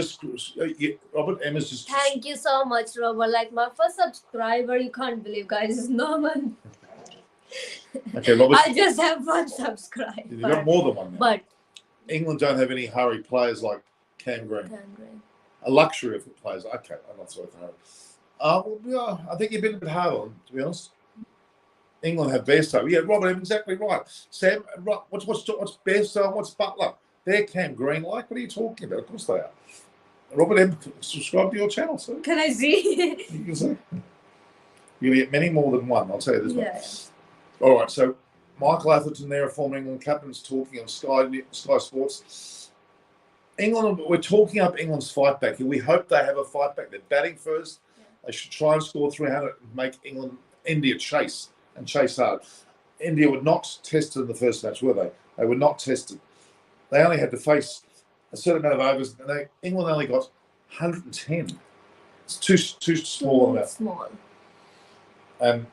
Robert Emma's just. thank you so much, Robert. Like my first subscriber, you can't believe, guys. It's Norman. Okay, Robert. I just have one subscriber. You've got more than one now. But England don't have any hurry players like Cam Green. Green. A luxury of the players. Okay, I'm not so hurry. Well, yeah, I think you've been a bit hard on them, to be honest. England have Bairstow. Yeah, Robert, exactly right. Sam, what's Bairstow and what's Butler? They're Cam Green like. What are you talking about? Of course they are. Robert M, subscribe to your channel, sir. Can I see? You can see. You'll get many more than one, I'll tell you this Yeah. one. All right, so Michael Atherton there, a former England captain, is talking on Sky Sports. England, we're talking up England's fight back here. We hope they have a fight back. They're batting first. Yeah. They should try and score 300 and make India chase hard. India were not tested in the first match, were they? They were not tested. They only had to face a certain amount of overs, and England only got 110. It's too small amount. Small. And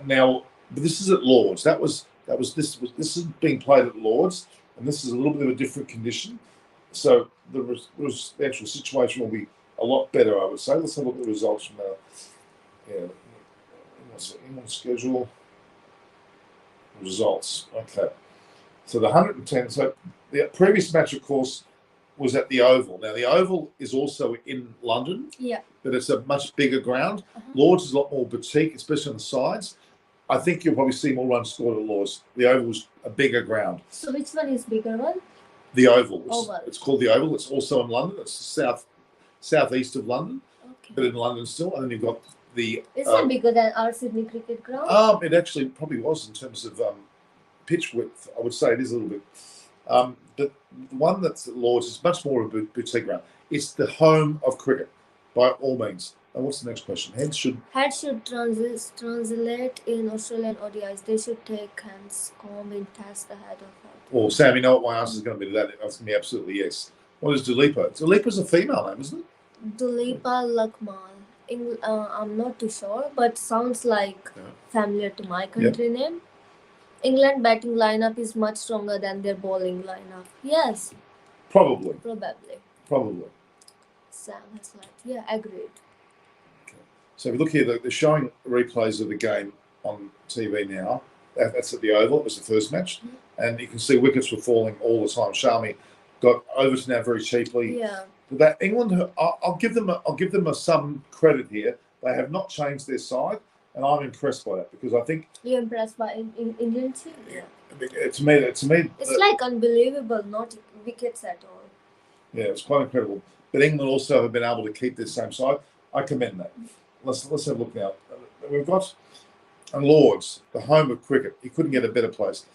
now, but this is at Lords. This is being played at Lords, and this is a little bit of a different condition. So the actual situation will be a lot better, I would say. Let's have a look at the results from England schedule results. Okay, so the 110. So the previous match, of course, was at the Oval. Now the Oval is also in London. Yeah. But it's a much bigger ground. Uh-huh. Lords is a lot more boutique, especially on the sides. I think you'll probably see more runs scored at Lords. The Oval is a bigger ground. So which one is bigger one? The Oval. Oval. It's called the Oval. It's also in London. It's the southeast of London, Okay. but in London still. And then you've got the. Is it bigger than our Sydney cricket ground? It actually probably was in terms of pitch width. I would say it is a little bit. But the one that's at Lords is much more of a boutique ground. It's the home of cricket, by all means. And what's the next question? Heads should Translate in Australian ODIs. They should take hands comb in test ahead of it. Well, Sam, you know what my answer is going to be to that? It's going to be absolutely yes. What is Duleepa? Duleepa's a female name, isn't it? Duleepa Lakmal. I'm not too sure, but sounds like familiar to my country name. England batting lineup is much stronger than their bowling lineup. Yes, Probably. probably. Sam has like, yeah, agreed. So if you look here, they're showing replays of the game on TV now. That's at the Oval. It was the first match. And you can see wickets were falling all the time. Sharmi got over to now very cheaply. Yeah. That England, I'll give them some credit here. They have not changed their side, and I'm impressed by that because I think You're impressed by Indian team? Yeah. to me, It's like unbelievable, not wickets at all. yeah, it's quite incredible. But England also have been able to keep their same side. I commend that. Let's have a look now. We've got and Lords, the home of cricket. He couldn't get a better place.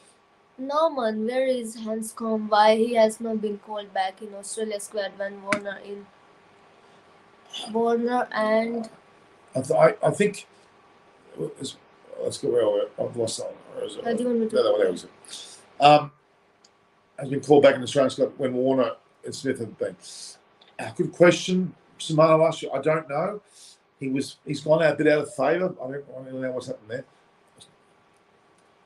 Norman, where is Hanscom? Why he has not been called back in Australia squad when Warner and I think. Let's go where I've lost that one. Where is it? do you want me to? No, there was it. Has been called back in Australian squad when Warner and Smith have been. Good question, Simona last year. I don't know. He's gone out a bit out of favour. I don't know what's happened there.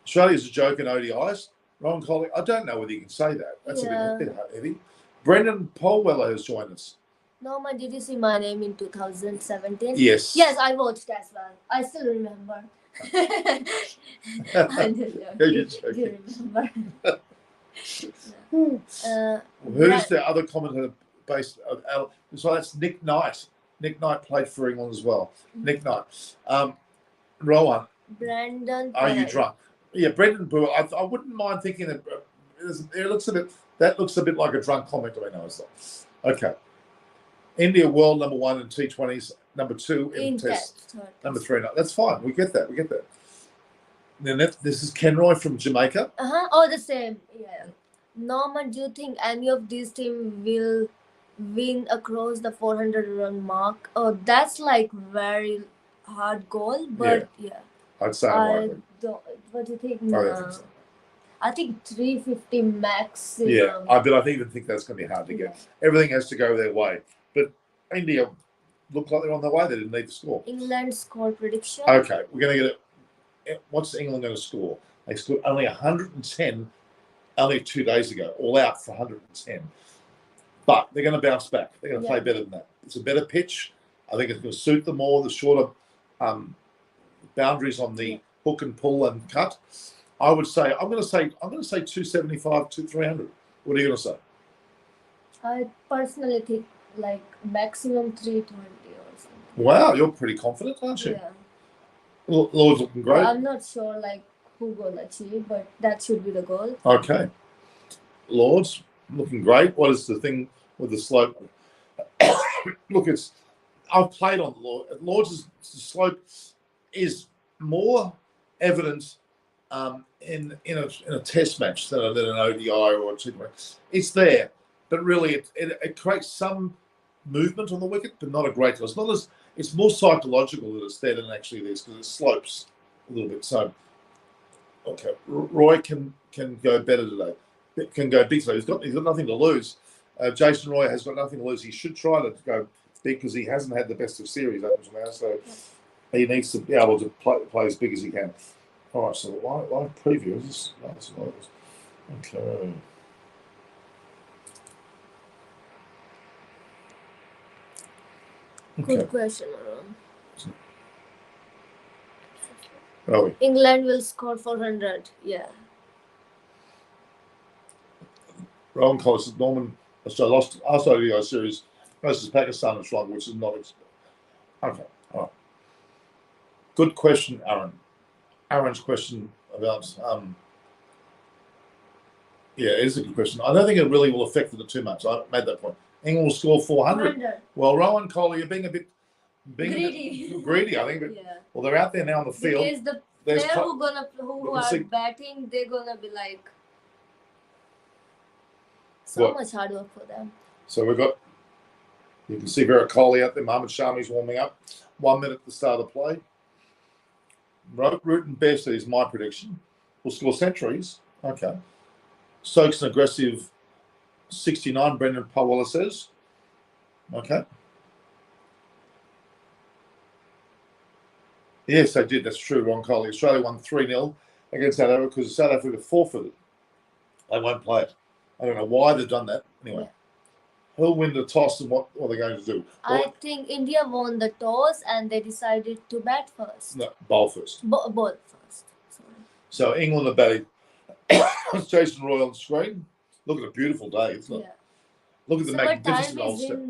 Australia's a joke in ODIs. Ron Coley, I don't know whether you can say that. That's a bit heavy. Brendan Polweller has joined us. Norman, did you see my name in 2017? Yes. Yes, I watched as well. I still remember. I do you remember? Who's the other commentator based? So that's Nick Knight. Nick Knight played for England as well. Nick Knight. Rowan. Brandon. Are you drunk? Yeah, Brendan Brewer. I wouldn't mind thinking that it looks a bit. That looks a bit like a drunk comment to me now. Okay. India world number 1 in T20s, number 2 in Test, number 3. No, that's fine. We get that. Then this is Kenroy from Jamaica. Oh, the same. Yeah. Norman, do you think any of these teams will win across the 400-run mark? Oh, that's like very hard goal, but yeah. I'd say what do you think? I don't think so. I think 350 max. Yeah, but I even think that's going to be hard to get. Everything has to go their way. But India look like they're on their way. They didn't need to score. England score prediction. Okay, we're going to get it. What's England going to score? They scored only 110 only 2 days ago, all out for 110. But they're going to bounce back. They're going to play better than that. It's a better pitch. I think it's going to suit them more. The shorter boundaries on the hook and pull and cut. I'm going to say 275 to 300. What are you going to say? I personally think like maximum 320 or something. Wow, you're pretty confident, aren't you? Yeah. Lord's looking great. I'm not sure like who will achieve, but that should be the goal. Okay. Lord's looking great. What is the thing with the slope? Look, I've played on Lord's slope is more evident in a test match than an ODI or a T20. It's there, but really it creates some movement on the wicket, but not a great deal. It's more psychological that it's there than actually it is because it slopes a little bit. So, okay, Roy can go better today. Can go big today. He's got nothing to lose. Jason Roy has got nothing to lose. He should try to go big because he hasn't had the best of series up until now. So he needs to be able to play as big as he can. All right, so live preview. Is this okay. Good question, Aaron. England will score 400. Yeah. Rowan Collins, Norman, Australia lost ODI series versus Pakistan and Sri Lanka, which is not. Okay, all right. Good question, Aaron. Aaron's question about it is a good question. I don't think it really will affect it too much. I made that point. England will score 400. Well, Rowan Coley, you're being a bit greedy, I think. But, well, they're out there now on the field. Because the player who are batting, they're gonna be like much hard work for them. So you can see Virat Kohli out there. Mohammad Shami's warming up. 1 minute at the start of the play. Root and Bessie is my prediction. Will score centuries. Okay. Stokes an aggressive 69, Brendan Polweller says. Okay. Yes, they did. That's true, Ron Coley. Australia won 3-0 against South Africa because South Africa forfeited. They won't play it. I don't know why they've done that. Anyway, who'll win the toss and what are they going to do? I think India won the toss and they decided to bat first. No, bowl first. Bowl first. Sorry. So England are batting. It's Jason Roy on the screen. Look at a beautiful day, isn't it? Yeah. Look at the magnificent Ulster.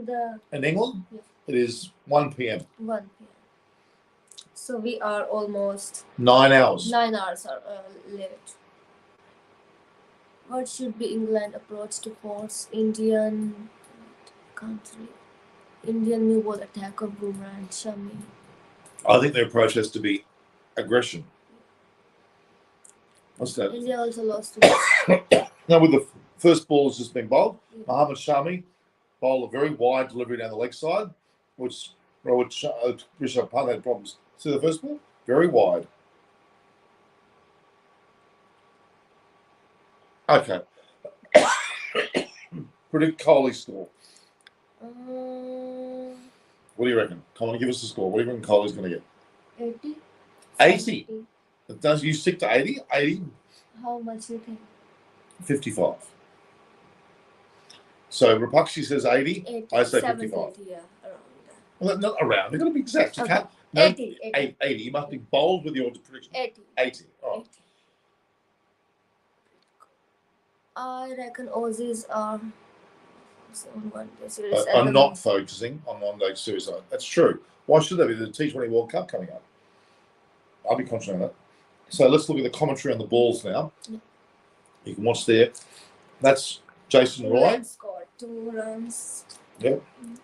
In England, it is 1 p.m. 1 p.m. So we are almost 9 hours. 9 hours are, late. What should be England approach to force Indian country? Indian new ball attack of Bumrah and Shami. I think their approach has to be aggression. What's that? India also lost to Now, with the first ball has just been bowled, Yeah. Mohammad Shami bowled a very wide delivery down the leg side, which Rishabh Pant had problems. See the first ball? Very wide. Okay. Predict Kohli's score. What do you reckon? Come on, give us the score. What do you reckon Kohli's going to get? 80. 80? 70. Does you stick to 80? 80? How much you think? 55. So Rapakshi says 80. 80. I say 70, 55. yeah, around that. Well, not around. They've got to be exact. You Okay. can't. No, 80. 80. 80. You must be bold with your prediction. 80. 80. Oh. 80. I reckon Aussies are on one day series. at I'm the not moment. focusing on one-day suicide. That's true. Why should there be the T20 World Cup coming up? I'll be concentrating on that. So let's look at the commentary on the balls now. Yeah. You can watch there. That's Jason Roy. England scored 2 runs.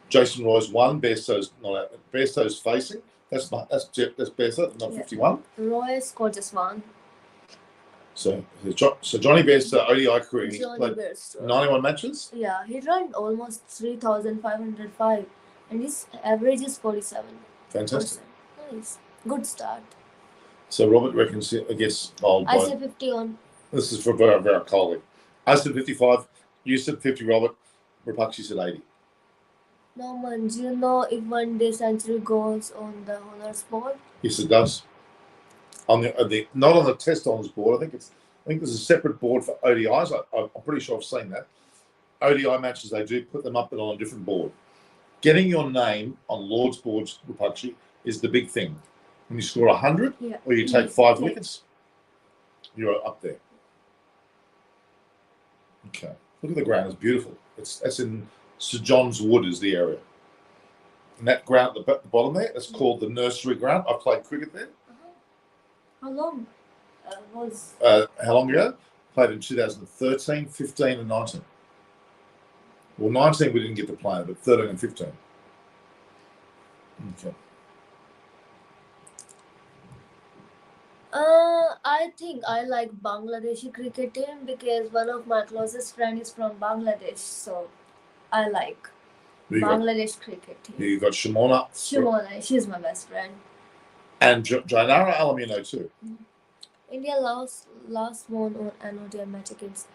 Jason Roy's 1. Bairstow's not out. Bairstow's facing. That's Bairstow, not Yeah. 51. Roy scored just 1. So Johnny Bairstow ODI career. He's Johnny played Bairstow. 91 matches. Yeah, he run almost 3,505 and his average is 47%. Fantastic. Nice. Good start. So Robert reckons it gets bowled I by. say 50 on. This is for Virat Kohli. I said 55. You said 50, Robert. Rapakshi said 80. Norman, do you know if one day century goes on the honors board? Yes, it does. On the not on the test honors board. I think there's a separate board for ODIs. I'm pretty sure I've seen that. ODI matches, they do put them up on a different board. Getting your name on Lord's boards, Rapakshi, is the big thing. When you score 100 Yeah. or you take 5 Yeah. wickets, you're up there. Okay. Look at the ground. It's beautiful. That's in Sir John's Wood is the area. And that ground at the bottom there, that's called the nursery ground. I played cricket there. How long was? How long ago? Played in 2013, 15 and 19. Well, 19 we didn't get to play, but 13 and 15. Okay. I think I like Bangladeshi cricket team because one of my closest friends is from Bangladesh, so I like You got, Bangladesh cricket team. you got Shimona Shimona, she's my best friend. and Jainara Alamino too. India last won on an ODI match against.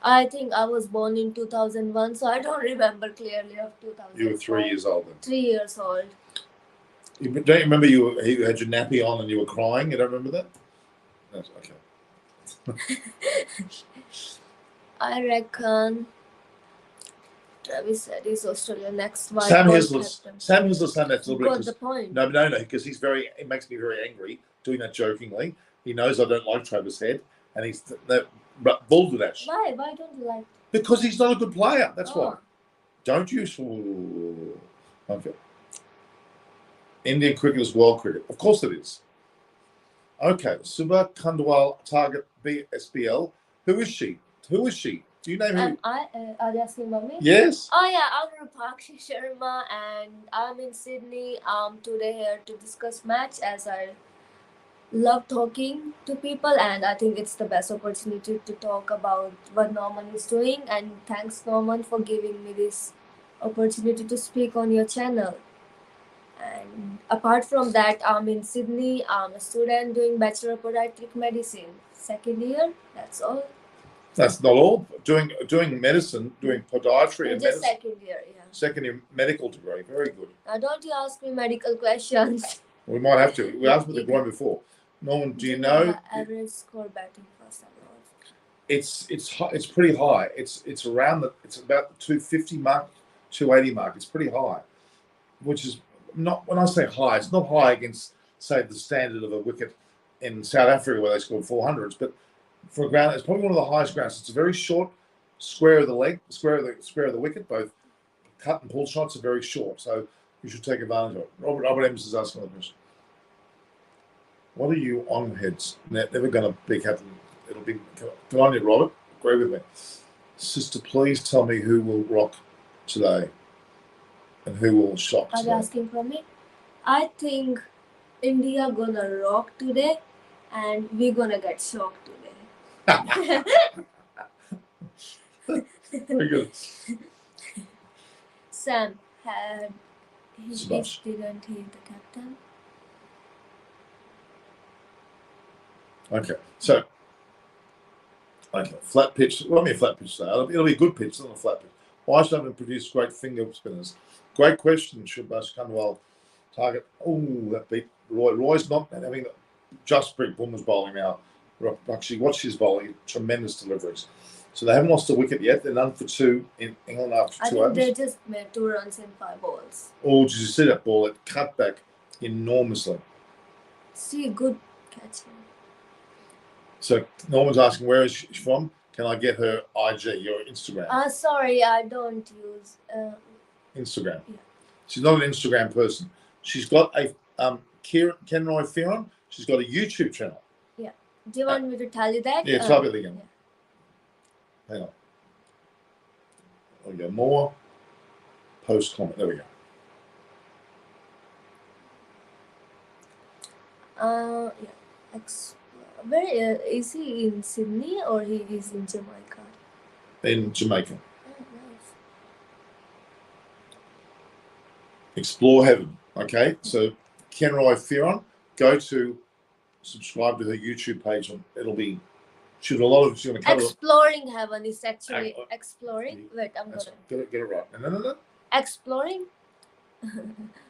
I think I was born in 2001, so I don't remember clearly of 2000. You were 3 years old then. 3 years old. Don't you remember you had your nappy on and you were crying? You don't remember that? That's okay. I reckon Travis said he's Australia next. White Sam ball Hislop's captain. saying that's a You little got bit. the point. No, because it makes me very angry doing that jokingly. He knows I don't like Travis Head, and he's that Balderdash Why? Why don't you like? because he's not a good player. That's why. Oh. Don't use. Okay. Indian cricket is world cricket. Of course it is. Okay. Subha Khandwal target BSBL. Who is she? Who is she? Do you name who? Are they asking about me? Yes. Oh yeah, I'm Rapakshi Sharma and I'm in Sydney. Today here to discuss match as I love talking to people and I think it's the best opportunity to talk about what Norman is doing and thanks Norman for giving me this opportunity to speak on your channel. And apart from that, I'm in Sydney. I'm a student doing Bachelor of Podiatric Medicine, 2nd year. That's all. That's not all. Doing medicine, doing podiatry and Just medicine. 2nd year, yeah. Second year medical degree. Very good. Now don't you ask me medical questions. We might have to. We asked with the groin before. Norman, do you know? The average score batting first and all. It's pretty high. It's around it's about the 250 mark, 280 mark. It's pretty high, which is not, when I say high, it's not high against, say, the standard of a wicket in South Africa where they scored 400s, but for a ground, it's probably one of the highest grounds. It's a very short square of the leg, square of the wicket. Both cut and pull shots are very short. So You should take advantage of it. Robert Evans is asking the question. What are you on, heads? Never going to be captain. It'll be. Come on, you, Robert. Agree with me. Sister, please tell me who will rock today and who will shock Are you today. asking for me? I think India gonna rock today, and we're gonna get shocked today. Very good. Sam had Subash. didn't he the captain? Okay, so flat pitch. Well, I mean flat pitch today. It'll be a good pitch, not a flat pitch. Why should I produce great finger spinners? Great question, Subhash Khanwal. Target. Oh, that beat Roy. Roy's not having just Brick Boomer's bowling now. Actually, watch his bowling. Tremendous deliveries. So they haven't lost a wicket yet. They're none for two in England after I 2 think overs. they just made 2 runs in 5 balls. Oh, did you see that ball? It cut back enormously. See, good catch. So Norman's asking where is she from? Can I get her IG or Instagram? Sorry, I don't use. Instagram. Yeah. She's not an Instagram person. She's got a Kenroy Fearon. She's got a YouTube channel. Do you want me to tell you that? Yeah, type it again. Yeah. Hang on. There we go. More post comment. There we go. Yeah. Where is he in Sydney or he is in Jamaica? In Jamaica. Oh, nice. Explore Heaven. Okay. So Kenroy Fearon, go to subscribe to her YouTube page. And it'll be she's a lot of she's gonna cover Exploring Heaven is actually exploring. Wait, I'm gonna get it right. No. exploring.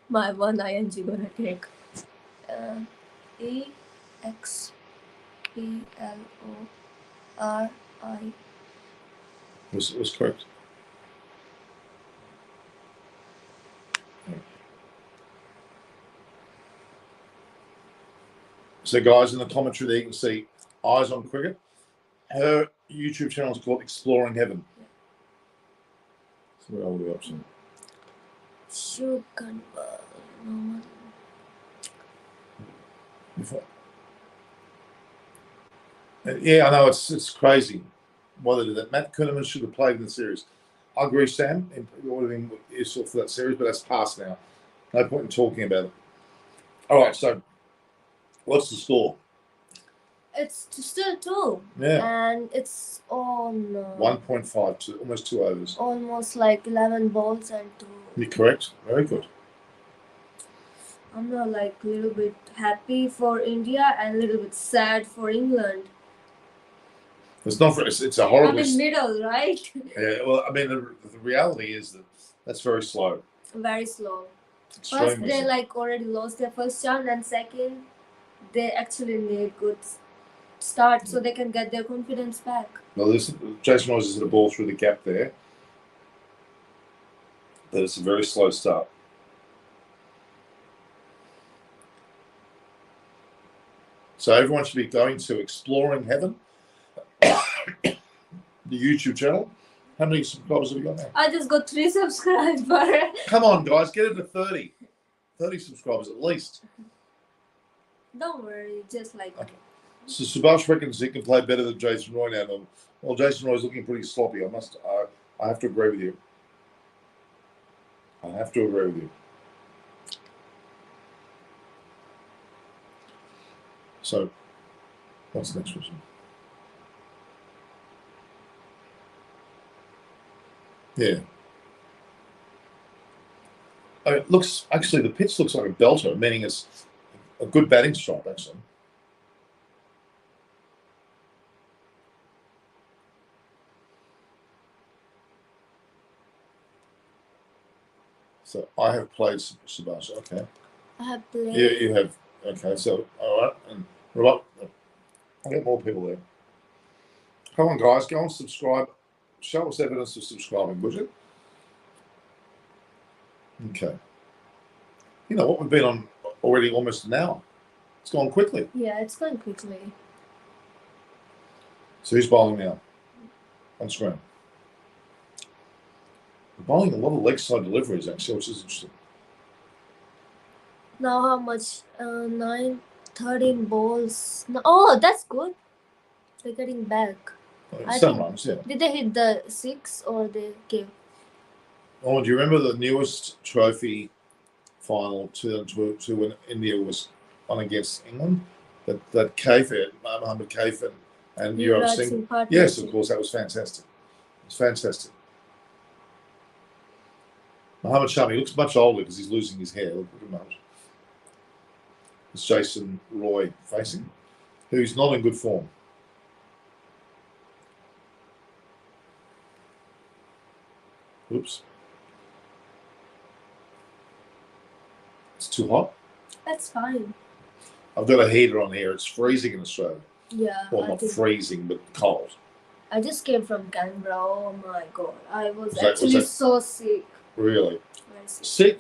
My one ing gonna take. EXPLORI. Was correct. So, guys, in the commentary there, you can see Eyes on Cricket. Her YouTube channel is called Exploring Heaven. So, where are we up to? Yeah, I know it's crazy why they did that. Matt Kuhneman should have played in the series. I agree, Sam. It would have been useful for that series, but that's past now. No point in talking about it. All right, so what's the score? It's still 2. Yeah. And it's on 1.5 to almost 2 overs. almost like 11 balls and 2. You're correct. Very good. I'm not like a little bit happy for India and a little bit sad for England. It's not. It's a I'm horribly. in middle, right? Yeah. Well, I mean, the reality is that that's very slow. Very slow. First, Extremely they slow. like already lost their first chance, and second, they actually need good start so they can get their confidence back. Well, Jason Royce has hit a ball through the gap there. But it's a very slow start. So everyone should be going to Exploring Heaven, the YouTube channel. How many subscribers have you got now? I just got 3 subscribers. Come on, guys, get it to 30. 30 subscribers at least. Don't worry, just like Okay. So Subhash reckons he can play better than Jason Roy now. Well, Jason Roy's looking pretty sloppy. I have to agree with you. I have to agree with you. So, what's the next question? Yeah. It looks actually the pitch looks like a belter, meaning it's a good batting stripe actually. So I have played Subhash. Okay. I have played. You have. Okay. So all right, and right, I'll get more people there. Come on, guys, go and subscribe. Show us evidence of subscribing, would you? Okay. You know what? We've been on already almost an hour. It's gone quickly. Yeah, it's going quickly. So who's bowling now? On screen. We're bowling a lot of leg side deliveries actually, which is interesting. Now how much? 9, 13 balls. No, oh, that's good. They're getting back. I Some think- runs, yeah. Did they hit the 6 or they gave? Oh, do you remember the newest trophy final 2002 when India was on against England? That Kaif, Mohammed Kaif and Yuvraj Yuvraj Singh. Singh partnership. Yes, of course, that was fantastic. It's fantastic. Mohammed Shami looks much older because he's losing his hair. Look at him. It's Jason Roy facing, who's not in good form. Oops. It's too hot. That's fine. I've got a heater on here. It's freezing in Australia. Yeah. Well, I not think- freezing, but cold. I just came from Canberra. Oh my god. I was Was actually that- so sick. Really? Very sick. Sick?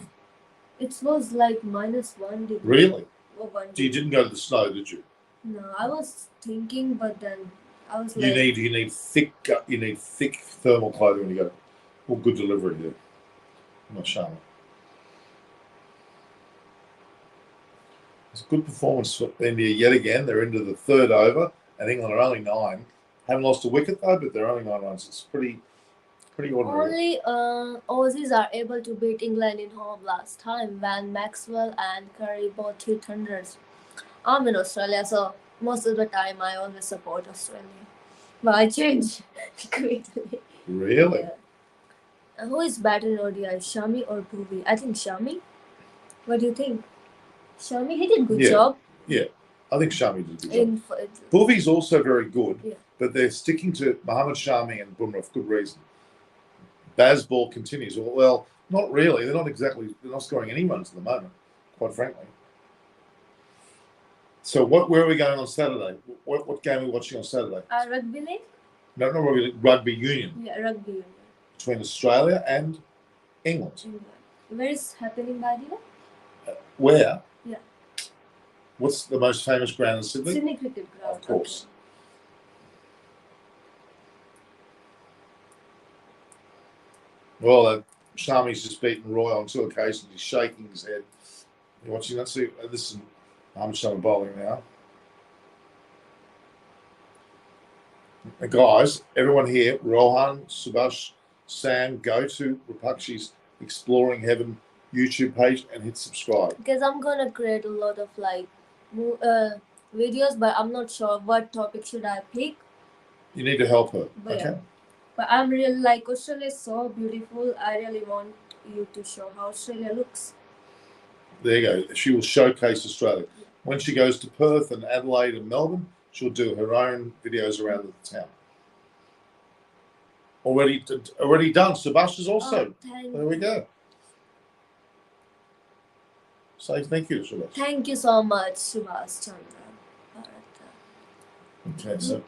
It was like -1 degree. Really? Or 1 You didn't go to the snow, did you? No, I was thinking, but then I was You like, need thick thermal clothing when you go. Well, good delivery there. Mashallah. It's a good performance for India yet again. They're into the third over, and England are only 9. Haven't lost a wicket though, but they're only 9 runs. It's pretty ordinary. only Aussies are able to beat England in home last time when Maxwell and Curry both hit hundreds. I'm in Australia, so most of the time I always support Australia. But I change quickly. Really? Yeah. And who is better in ODI, Shami or Bhuvi? I think Shami. What do you think? Shami, he did good Yeah. job. I think Shami did a good job. In Bhuvi's also very good, Yeah. but they're sticking to Mohammed Shami and Bumrah for good reason. Bazball continues. Well, not really. They're not scoring any runs at the moment, quite frankly. So where are we going on Saturday? What game are we watching on Saturday? Rugby league? No, not rugby union Yeah, rugby union. between Australia and England. England. Where is happening, by the way? Where? Yeah. What's the most famous ground in Sydney? Sydney Cricket Ground. Of course. Well, Shami's just beaten Roy on 2 occasions. He's shaking his head. You're watching that? See, this is Mohammed Shami bowling now. And guys, everyone here, Rohan, Subhash, Sam, go to Rapakshi's Exploring Heaven YouTube page and hit subscribe. Because I'm gonna create a lot of videos, but I'm not sure what topic should I pick. You need to help her. But Okay. But I'm really like Australia is so beautiful. I really want you to show how Australia looks. There you go. She will showcase Australia. When she goes to Perth and Adelaide and Melbourne, she'll do her own videos around the town. Already done. Subhash is also. Oh, thank There we go. Say thank you to Subhash. Thank you so much, Subhas Chandra. Bharat. Okay, so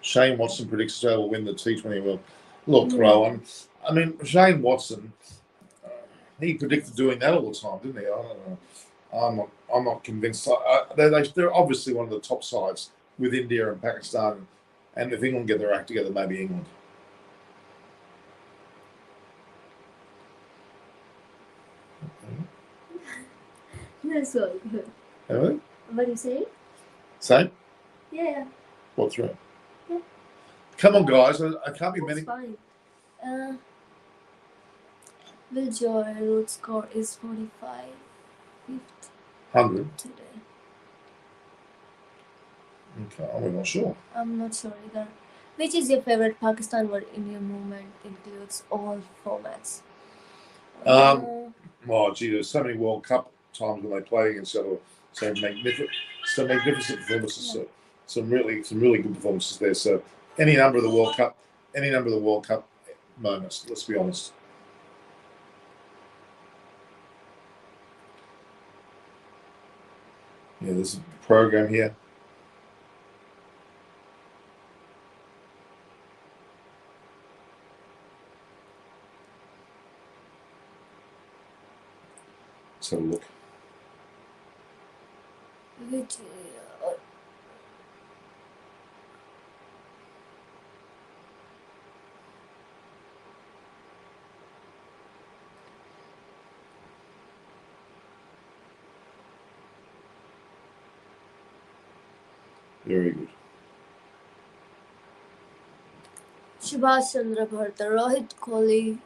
Shane Watson predicts Australia will win the T20 World. Look, Rowan, I mean, Shane Watson, he predicted doing that all the time, didn't he? I don't know. I'm not convinced. They're obviously one of the top sides with India and Pakistan, and if England get their act together, maybe England. That's all good. Everything? What do you say? Same? Yeah, What's right? Yeah. Come on, guys. I can't be that's many. fine. Will Joy root score is 45 fifth 100. today. Okay, I'm not sure. I'm not sure either. Which is your favorite Pakistan World India movement? Includes all formats. Oh, gee, there's so many World Cup times when they play against each other. So magnificent performances. Yeah. So some really good performances there. So any number of the World Cup moments. Let's be honest. Yeah, there's a program here. Let's have a look. Which Very good. Subhash Chandra Bharta, Rohit Kohli.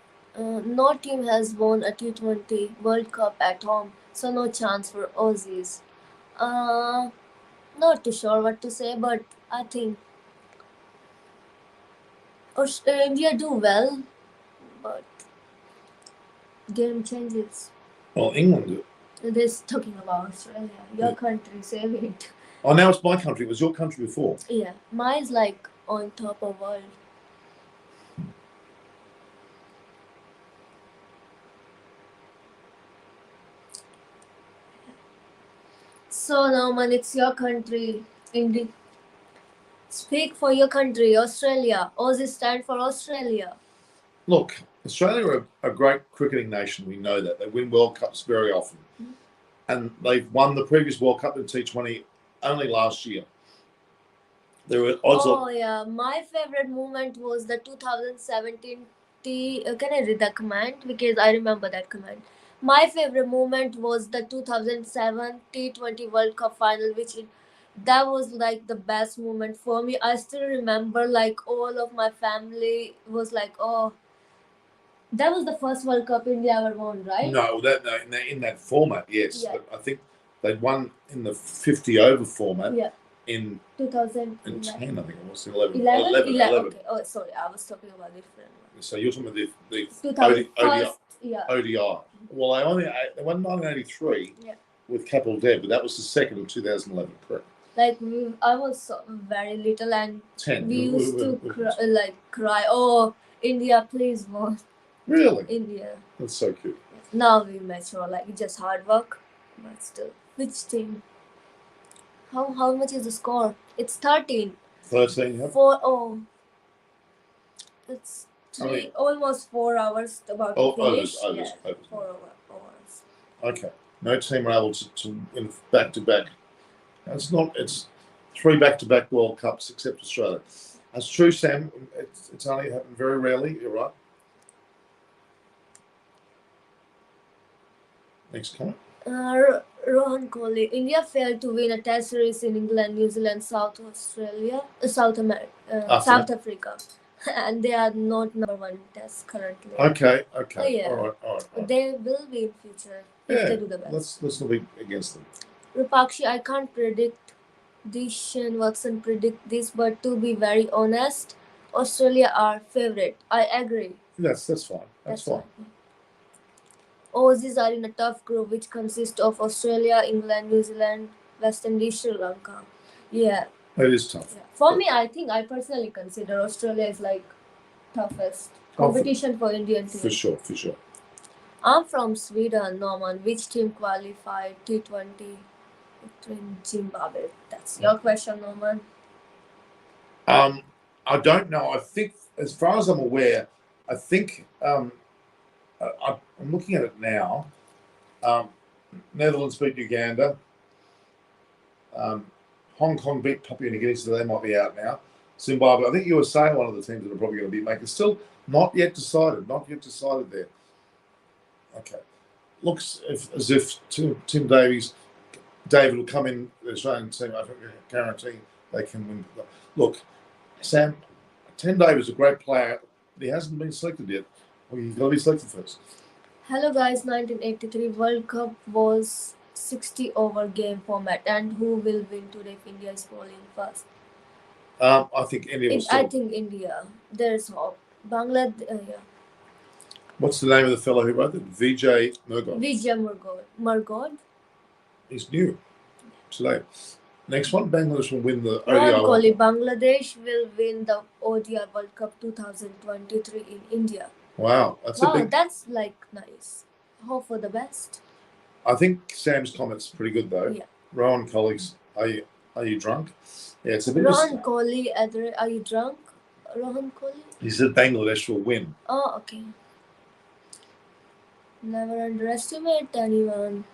No team has won a T20 World Cup at home, so no chance for Aussies. Uh, Not too sure what to say, but I think India do well, but game changes. Well, England. This talking about Australia, your country, save it. Oh, now it's my country. It was your country before. Yeah, mine's like on top of world. So Norman, it's your country. India. Speak for your country, Australia. Aussie stand for Australia. Look, Australia are a great cricketing nation. We know that. They win World Cups very often. And they've won the previous World Cup in T20 only last year. There were odds Oh yeah, my favorite moment was the 2017 can I read the comment because I remember that comment. My favorite moment was the 2007 T20 World Cup final, that was like the best moment for me. I still remember like all of my family was like, oh, that was the first World Cup India ever won, right? No, in that format, yes. Yeah. But I think they'd won in the 50 over format Yeah. in 2010, 10, I think it was 11. 11? 11. Okay. Oh, sorry, I was talking about different one. So you're talking about the 2000 ODI. first, yeah. ODI. Well, they won 1983 Yeah. with Capital Dev, but that was the second in 2011, correct? Like I was very little and 10. we used to cry. Oh, India, please won. Really? India. That's so cute. Now we mature, like just hard work, but still. Which team? How much is the score? It's 13. 13, yep. 4 oh. It's almost 4 hours about to finish. Overs. 4 hours. Okay. No team are able to win back to back. It's 3 back-to-back World Cups except Australia. That's true, Sam. It's only happened very rarely. You're right. Next comment. Rohan Kohli. India failed to win a test series in England, New Zealand, South Africa. And they are not number one test currently. Okay. Oh, yeah. All right. They will be in future if they do the best. Let's not be against them. Rupakshi, I can't predict this. Shane Watson predict this, but to be very honest, Australia are favorite. I agree. That's fine. That's fine. Aussies are in a tough group which consists of Australia, England, New Zealand, West Indies, Sri Lanka. Yeah. It is tough. Yeah. For me, I think I personally consider Australia is like toughest competition for Indian team. For sure. I'm from Sweden, Norman. Which team qualified T20 between Zimbabwe? That's your question, Norman. I don't know. I think, as far as I'm aware, I think I'm looking at it now. Netherlands beat Uganda. Hong Kong beat Papua New Guinea, so they might be out now. Zimbabwe, I think USA are one of the teams that are probably going to be making. Still not yet decided. There. Okay. Looks as if Tim David will come in the Australian team. I think guarantee they can win. Look, Sam, Tim David's a great player. He hasn't been selected yet. Well, he's got to be selected first. Hello guys, 1983 World Cup was 60 over game format, and who will win today if India is falling first? I think India will I think India. There's hope. Bangladesh, yeah. What's the name of the fellow who wrote it? Vijay Murgod. He's new today. Next one, Bangladesh will win the Rohan ODI. Kohli, Bangladesh will win the ODI World Cup 2023 in India. Wow, that's like nice. Hope for the best. I think Sam's comment's pretty good though. Yeah. Rohan Kohli's, are you drunk? Yeah, it's a bit. Rohan Kohli, are you drunk? Rohan Kohli. He said Bangladesh will win. Oh, okay. Never underestimate anyone.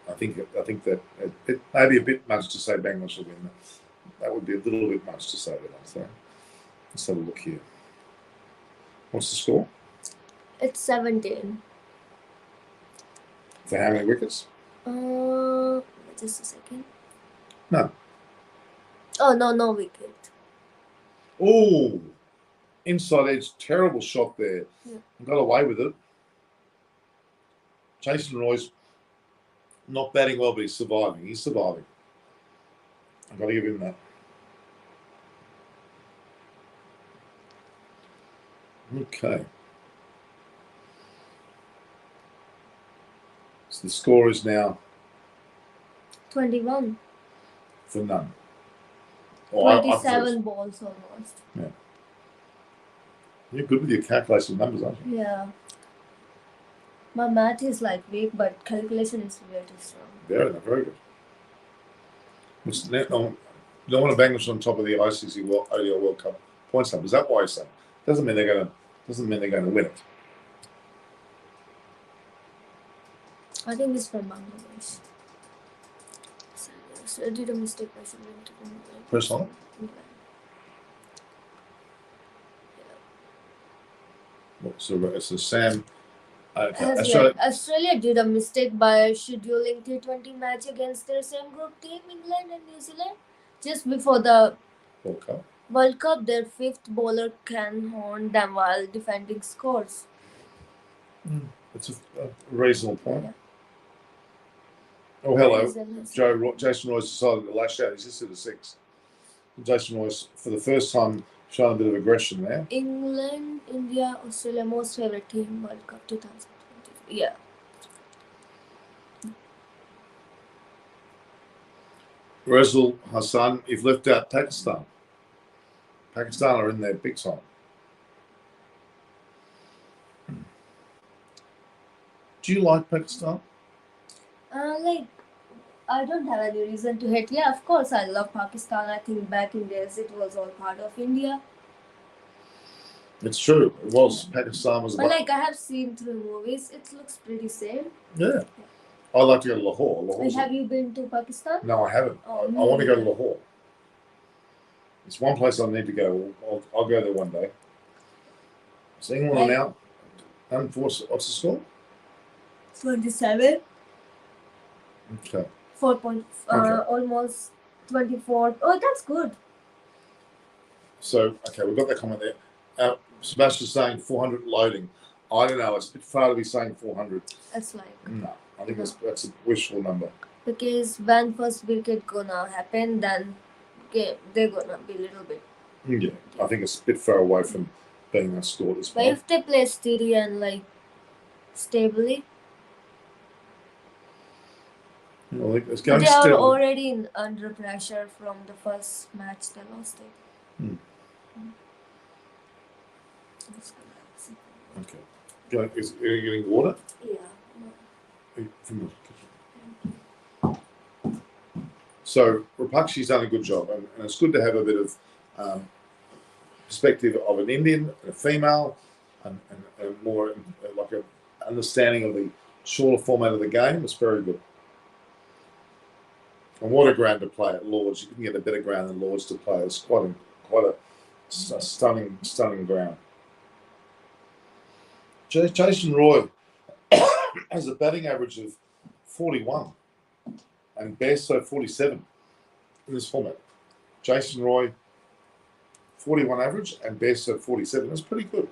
I think that it may be a bit much to say Bangladesh will win. That would be a little bit much to say that. So let's have a look here. What's the score? It's 17. For how many wickets? Just a second. No. Oh no wicket. Oh, inside edge, terrible shot there. Yeah. Got away with it. Jason Roy's not batting well, but he's surviving. He's surviving. I've got to give him that. Okay. So the score is now 21. for none. Oh, I've 27 balls almost. You're good with your calculation of numbers, aren't you? Yeah. My math is like weak, but calculation is really strong. Very good. You don't want to bang this on top of the ICC ODI World Cup points numbers. Is that why you're saying? Doesn't mean they're going to win it. I think it's from Bangladesh. So I did a mistake by saying to England. Press on it. So Sam. Australia did a mistake by scheduling T20 match against their same group team, England and New Zealand, just before the World Cup. Their fifth bowler Ken horned them while defending scores. It's a reasonable point. Yeah. Oh, hello. Jason Roy's decided to lash out. He's just at a 6. Jason Roy's, for the first time, showing a bit of aggression there. England, India, Australia, most favorite team, World Cup 2020. Yeah. Rezul Hassan, you've left out Pakistan. Pakistan are in there big time. Do you like Pakistan? I don't have any reason to hate. Yeah, of course, I love Pakistan. I think back in days it was all part of India. It's true. It was. Pakistan was. But I have seen through movies, it looks pretty same. Yeah. I'd like to go to Lahore. Have you been to Pakistan? No, I haven't. Oh, I want to go to Lahore. It's one place I need to go. I'll go there one day. Is England now? What's the score? 27. Okay. 4 points. Almost 24. Oh, that's good. So, okay, we've got that comment there. Sebastian's saying 400 loading. I don't know. It's a bit far to be saying 400. That's like... No, I think that's a wishful number. Because when first wicket gonna happen, then they're gonna be a little bit... Yeah, I think it's a bit far away from being a score this point. But if they play steady and stably... They are already under pressure from the first match they lost it. Okay. Are you getting water? Yeah. So Rapakshi's done a good job, and it's good to have a bit of perspective of an Indian, a female, and more like an understanding of the shorter format of the game. It's very good. And what a ground to play at Lords. You can get a better ground than Lords to play. It's quite a stunning ground. Jason Roy has a batting average of 41 and Bairstow 47 in this format. Jason Roy, 41 average and Bairstow 47. That's pretty good.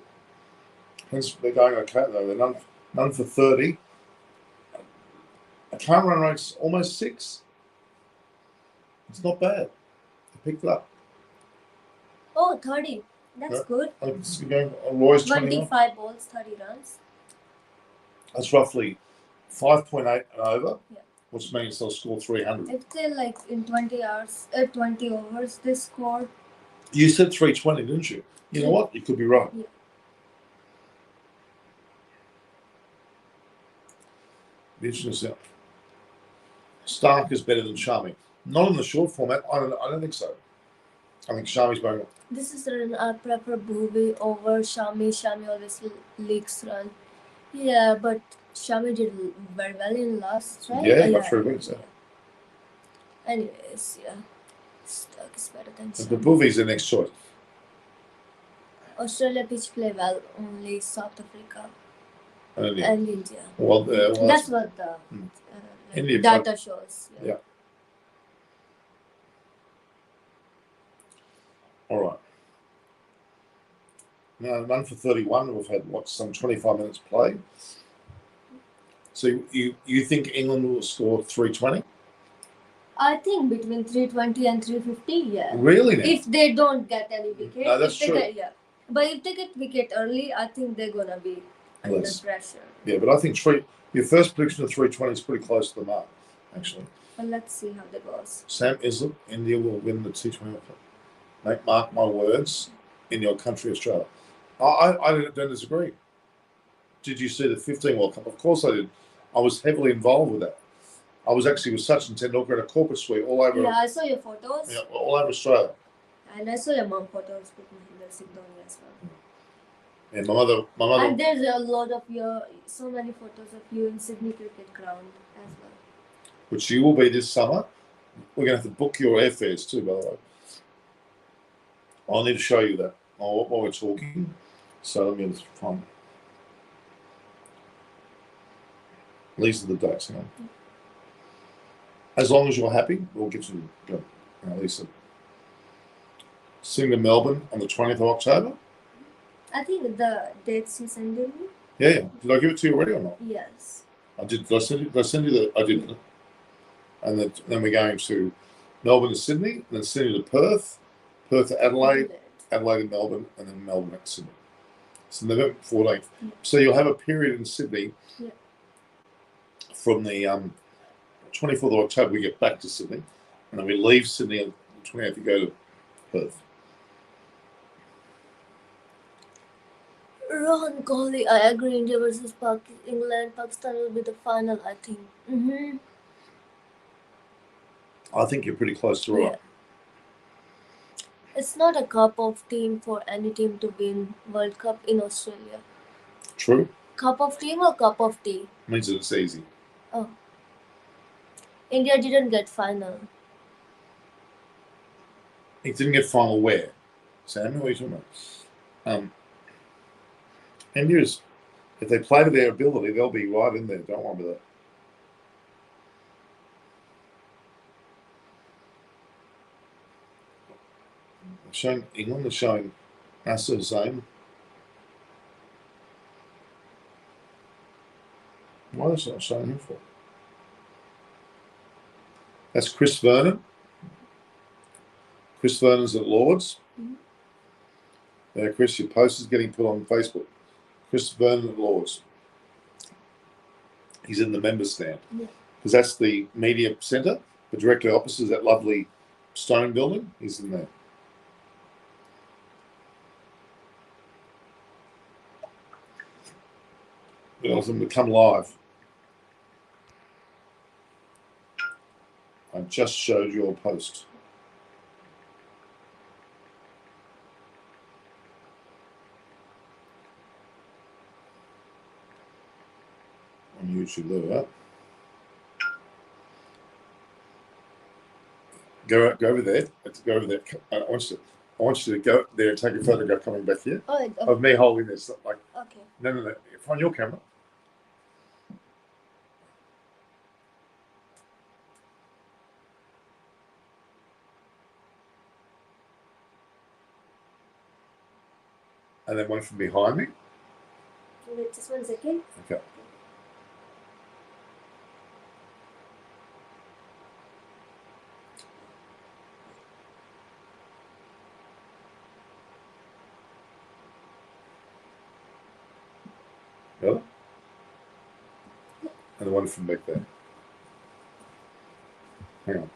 Hence, they're going okay though. They're none for 30. A current run rate's almost 6. It's not bad. They picked it up. Oh, 30. That's good. Roy's 25 balls, 30 runs. That's roughly 5.8 and over, which means they'll score 300. If they in 20 overs, they score. You said 320, didn't you? You know what? You could be right. Yeah. Be interesting to see. Stark is better than Shami. Not in the short format. I don't think so. I think Shami's better. This is I prefer Bhuvi over Shami. Shami always leaks run. Yeah, but Shami did very well in last, right? Yeah, got 3 wins. Anyways, yeah. Stark is better than Shami. The Bhuvi's the next choice. Australia pitch play well, only South Africa and India. Well, that's what the data shows. Yeah. No, one for 31. We've had some 25 minutes play. So you think England will score 320? I think between 320 and 350. Yeah. Really? Now? If they don't get any wicket. No, that's if they true. Get, but if they get wicket early, I think they're gonna be under Less. pressure. Yeah, but I think your first prediction of 320 is pretty close to the mark, actually. Well, let's see how that goes. Sam Islip, India will win the T20. Mark my words, in your country, Australia. I don't disagree. Did you see the 15 World Cup? Of course I did. I was heavily involved with that. I was actually with Sachin Tendulkar in a corporate suite all over. Yeah, I saw your photos. Yeah, all over Australia. And I saw your mom photos with Mahendra Singh Dhoni as well. And my mother. And there's a lot of so many photos of you in Sydney Cricket Ground as well. Which you will be this summer. We're going to have to book your airfares too, by the way. I'll need to show you that while we're talking. So let me just find. These are the dates. Hang on. As long as you're happy, we'll get you at least Sydney to Melbourne on the 20th of October. I think the dates you sent me. Yeah. Did I give it to you already or not? Yes. I did. Did I send you the? I did. And then we're going to Melbourne to Sydney, then Sydney to Perth, Perth to Adelaide, Adelaide to Melbourne, and then Melbourne to Sydney. So November 14th. Yeah. So you'll have a period in Sydney from the 24th of October. We get back to Sydney, and then we leave Sydney on the 28th to go to Perth. Rohan Kohli, I agree. India versus England. Pakistan will be the final, I think. Mm-hmm. I think you're pretty close to right. It's not a cup of team for any team to win World Cup in Australia. True. Cup of team or cup of tea? Means that it's easy. Oh. India didn't get final. It didn't get final where? Sam, what are you talking about? India's, if they play to their ability, they'll be right in there. Don't worry about that. Showing England is showing Nasser Zain. Why is it not showing him for? That's Chris Vernon. Chris Vernon's at Lords. Mm-hmm. Yeah, Chris, your post is getting put on Facebook. Chris Vernon at Lords. He's in the member stand. Because that's the media centre. The directly opposite is that lovely stone building. He's in there. We asked them to come live. I just showed your post. On YouTube, there. Go over there. Let's go over there. I want you to go there and take a photograph coming back here of me holding this. Like, okay. No. Find your camera. And then one from behind me. Wait, just 1 second. Okay. Got it? And the one from back there. Hang on.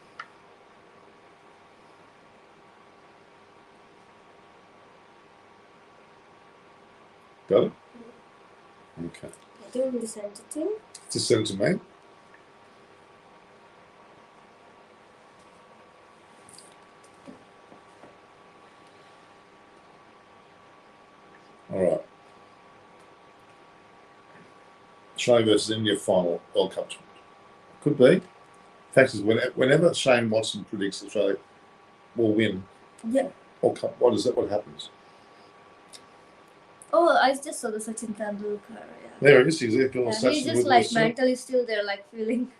Got it? Okay. Do you want to send it to me? Just send it to me. All right. Australia versus India final World Cup. Could be. Fact is, whenever Shane Watson predicts Australia will win World Cup, what is that? What happens? Oh, I just saw the Sachin Tendulkar. Yeah. There he is. He's just like mentally still there, like feeling.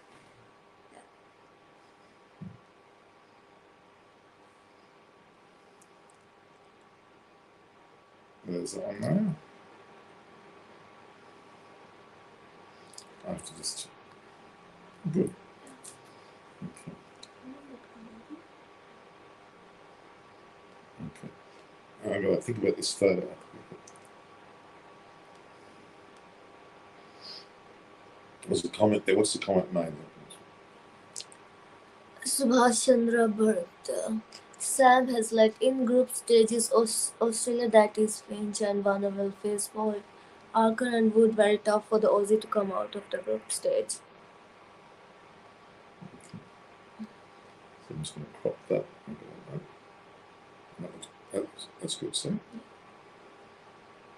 There's that one there. I have to just. Good. Okay. Okay. I've got to think about this photo. There's a comment there. What's the comment made? Subhash Chandra Bharat. Sam has led in group stages Australia, that is Finch and Warner will face Bolt. Archer and Wood very tough for the Aussie to come out of the group stage. So I'm just going to crop that. That's good, see?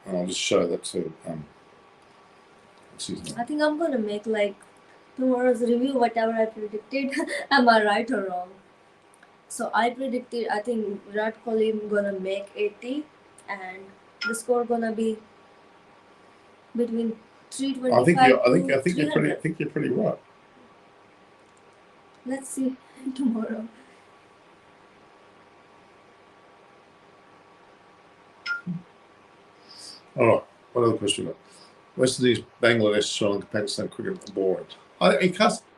And I'll just show that to what's his name? I think I'm gonna make like tomorrow's review, whatever I predicted. Am I right or wrong? So I predicted, I think Virat Kohli gonna make 80, and the score gonna be between 325 I think you're pretty right. Let's see tomorrow. All right. What other question we got? West Indies, Bangladesh, Sri Lanka, Pakistan cricket are boring.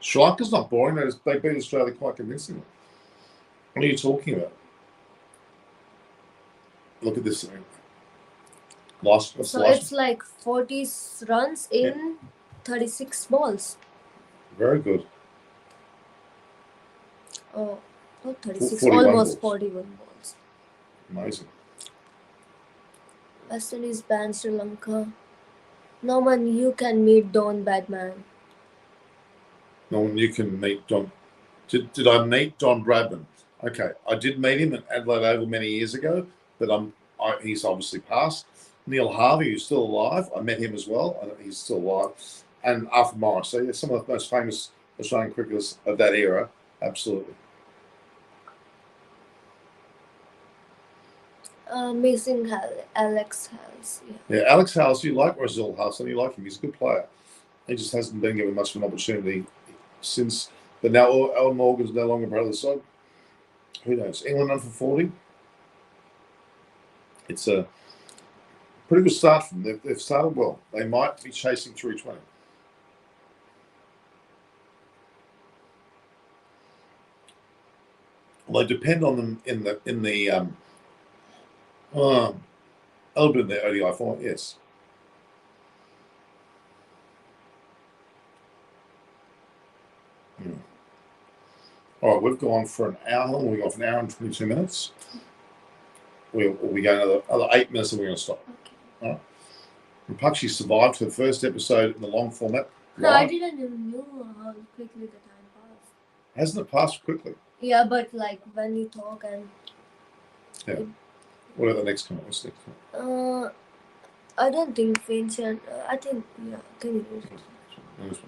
Sri Lanka's not boring. They beat Australia quite convincingly. What are you talking about? Look at this. It's like 40 runs in 36 balls. Very good. Oh, not 36, 41 almost balls. 41 balls. Amazing. West Indies banned Sri Lanka. Norman, you can meet Don Badman. Norman, you can meet Don. Did I meet Don Bradman? Okay, I did meet him at Adelaide Oval many years ago, but he's obviously passed. Neil Harvey, who's still alive, I met him as well. He's still alive. And Arthur Morris. So, yeah, some of the most famous Australian cricketers of that era, absolutely. Missing Alex Hales. Yeah, Alex Hales, you like Rasul Hassan, you like him. He's a good player. He just hasn't been given much of an opportunity since. But now Alan Morgan's no longer part of the side. Who knows? England on for 40. It's a pretty good start from them. They've started well. They might be chasing 320. Well, they depend on them in the a little bit in the ODI format, yes. All right, we've gone for an hour. How long have we gone for? An hour and 22 minutes. We'll be going another 8 minutes and we're going to stop. Okay. All right. Rapakshi survived for the first episode in the long format. No, I didn't even know how quickly the time passed. Hasn't it passed quickly? Yeah, but like when you talk and... Yeah. What are the next comment? What's the next comment? I don't think Finch and... I think... Yeah, can you read it?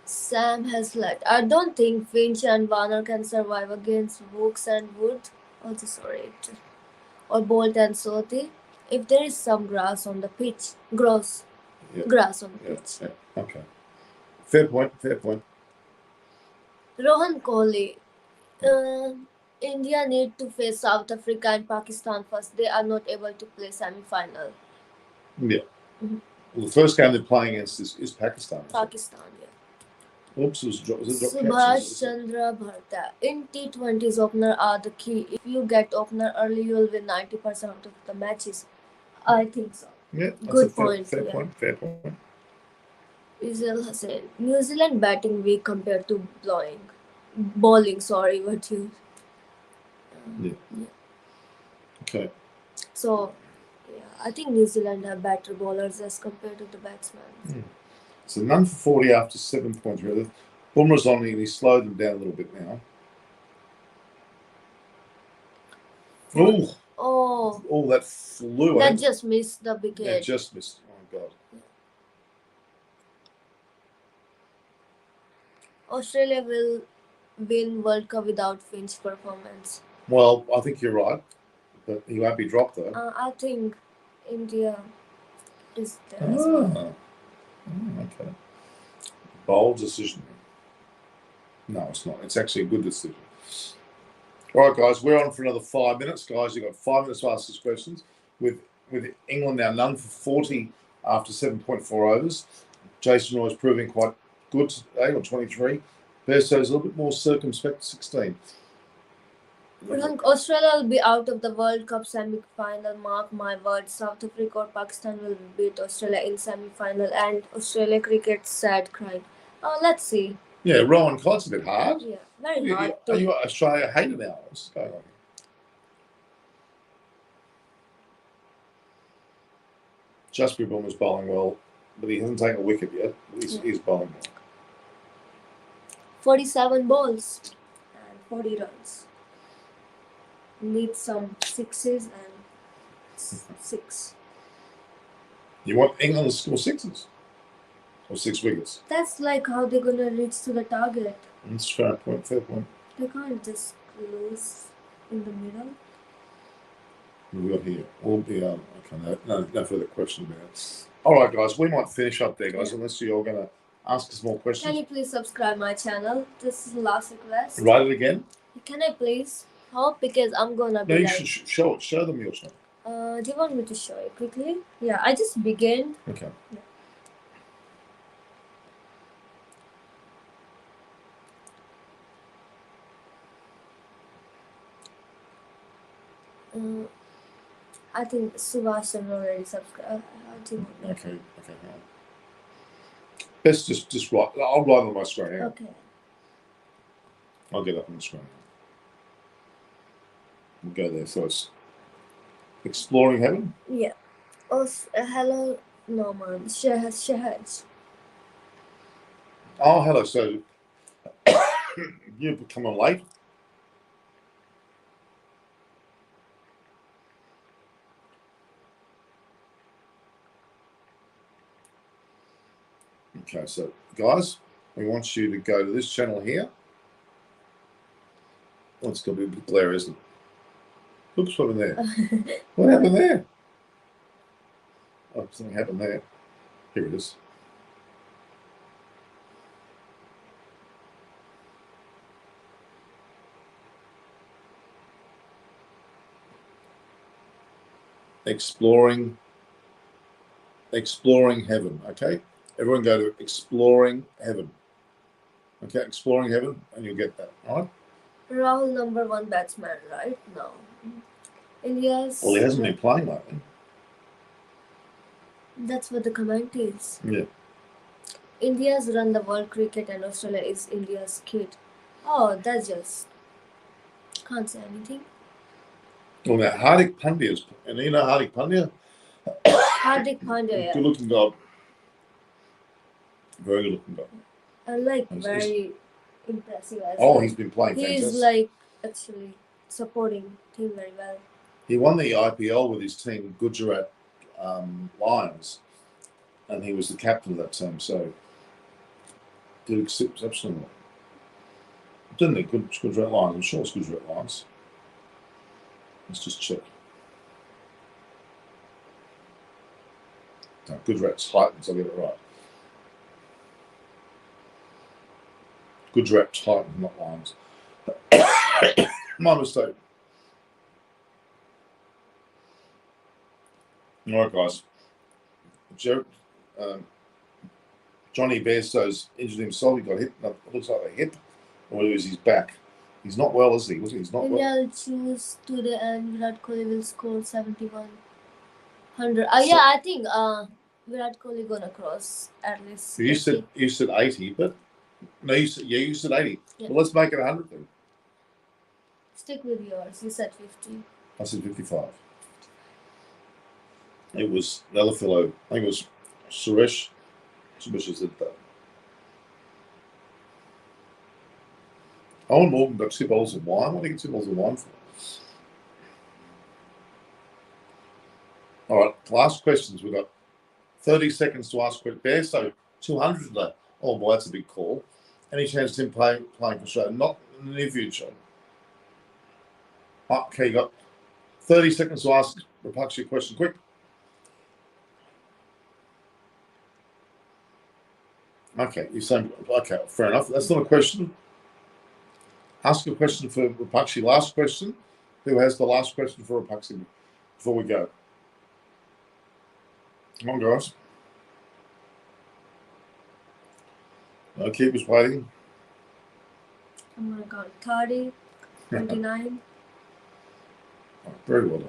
Sam has led. I don't think Finch and Warner can survive against Wooks and Wood. Oh, sorry. Or Bolt and Soti. If there is some grass on the pitch. Grass on the pitch. Yeah. Okay. Fair point. Rohan Kohli. India need to face South Africa and Pakistan first. They are not able to play semi-final. Yeah. Mm-hmm. Well, the first game they're playing against is Pakistan. Pakistan, yeah. Oops, was it drop Subhash Chandra Bharat. In T20s, opener are the key. If you get opener early, you'll win 90% of the matches. I think so. Yeah, good point. Fair point. Rizal Hussain. New Zealand batting weak compared to bowling. Sorry, what you... Yeah. Okay. So, yeah, I think New Zealand have better bowlers as compared to the batsmen. Mm. So none for 40 after 7 points. Really. Bumrah's on and he slowed them down a little bit now. Oh, that flew. That just missed the wicket. Yeah, just missed. Oh, God. Australia will win World Cup without Finch performance. Well, I think you're right. But he won't be dropped, though. I think India is there as well. Okay. Bold decision. No, it's not. It's actually a good decision. All right, guys, we're on for another 5 minutes. Guys, you've got 5 minutes to ask us questions. With with England now none for 40 after 7.4 overs. Jason Roy's proving quite good today on 23. Bairstow's a little bit more circumspect, 16. Rank, Australia will be out of the World Cup semi-final. Mark my words. South Africa or Pakistan will beat Australia in semi-final, and Australia cricket sad crying. Let's see. Yeah, Rowan Cott's a bit hard. Yeah, very hard Are to. you Australia hater now? What's going on? Just Bummer's bowling well, but he hasn't taken a wicket yet. He's bowling well. 47 balls and 40 runs. Need some sixes and 6. You want England to score sixes or 6 wickets? That's like how they're gonna reach to the target. That's fair point. Fair point. They can't just lose in the middle. What we got here? We'll be okay. No further questions about it. All right, guys. We might finish up there, guys. Unless you're going to ask us more questions. Can you please subscribe my channel? This is the last request. Write it again. Can I please? How? Because I'm gonna be No, you like. should show it. Show them your channel. Do you want me to show it quickly? Yeah, I just began. Okay. I think Subhash already subscribed. Okay. Best just write. I'll write on my screen. Yeah. Okay. I'll get up on the screen. We'll go there. So it's Exploring Heaven. Yeah. Hello, Norman. Shahaj. Oh, hello. So you've come on late. Okay, so guys, we want you to go to this channel here. Oh, it's got to be a bit glare, isn't it? Oops, what happened there? What happened there? Oh, something happened there. Here it is. Exploring Heaven, okay? Everyone go to Exploring Heaven. Okay, Exploring Heaven, and you'll get that, all right? Rahul number 1 batsman, right? No. India's. Well, he hasn't been playing lately. That's what the comment is. Yeah. India's run the world cricket and Australia is India's kid. Oh, that's just. Can't say anything. Well, now Hardik Pandya's, and you know Hardik Pandya? Hardik Pandya, yeah. Good looking dog. Very good looking dog. And like very impressive as Oh, well. he's been playing fantastic. He's like actually supporting team very well. He won the IPL with his team, Gujarat Lions, and he was the captain of that team. So did exceptionally well. Didn't he? Gujarat Lions. I'm sure it's Gujarat Lions. Let's just check. No, Gujarat Titans. I'll get it right. Gujarat Titans, not Lions. My mistake. All right, guys. Johnny Bairstow's injured himself. He got hit. It looks like a hip, or it was his back. He's not well, is he? He's not India well. will choose today, and Virat Kohli will score 7100. Yeah, I think Virat Kohli gonna cross at least. You said 80, but no, you said 80. Yeah. Well, let's make it 100 then. Stick with yours. You said 50. I said 55. It was the other fellow. I think it was Suresh. Suresh said that. Owen Morgan got 2 bottles of wine. What do you get 2 bottles of wine for? All right, last questions. We've got 30 seconds to ask a question. So 200 today. Oh boy, that's a big call. Any chance of him playing for Australia? Not in the near future. Okay, you got 30 seconds to ask Rapakshi a question. Quick. Okay, you're saying, okay, fair enough. That's not a question. Ask a question for Rapakshi. Last question. Who has the last question for Rapakshi before we go? Come on, guys. No keepers waiting. I'm gonna count 30, 29. Oh, very well done.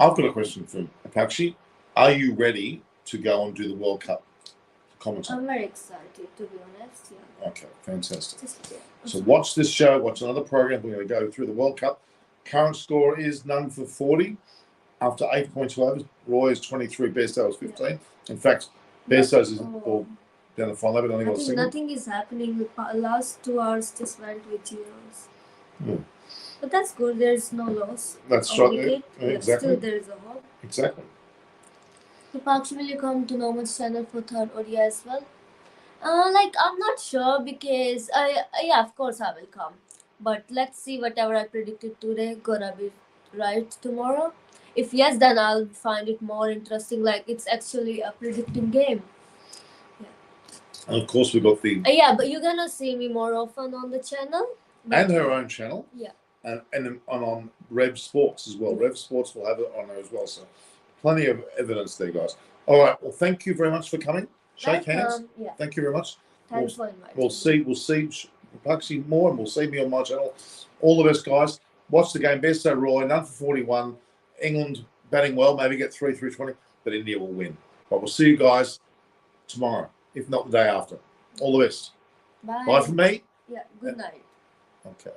I've got a question for Apache. Are you ready to go and do the World Cup commentary? I'm very excited, to be honest. Yeah. Okay, fantastic. Just, yeah. So watch this show, watch another program. We're going to go through the World Cup. Current score is none for 40 after 8.2 overs. Roy is 23, Bairstow is 15. In fact, Bairstow's is all down the final level. I think it was single. Nothing is happening. The last 2 hours just went with zeros. Hmm. But that's good. There's no loss. That's or right. wicket. Yeah, exactly. Still, there is a hope. Exactly. So, Pakshi, will you come to Nomad's channel for third ODI as well? I'm not sure because yeah, of course I will come. But let's see, whatever I predicted today gonna be right tomorrow. If yes, then I'll find it more interesting. Like it's actually a predicting game. And of course, we've got the Yeah, but you're gonna see me more often on the channel. and her own channel. Yeah. And on Rev Sports as well. Rev Sports will have it on there as well. So plenty of evidence there, guys. All right. Well, thank you very much for coming. Shake hands. Yeah. Thank you very much. Thanks for inviting. We'll see Paxi more, and we'll see me on my channel. All the best, guys. Watch the game. Bairstow Roy, none for 41. England batting well, maybe get 3 through 20, but India will win. But we'll see you guys tomorrow, if not the day after. All the best. Bye. Bye from me. Yeah. Good night. Okay.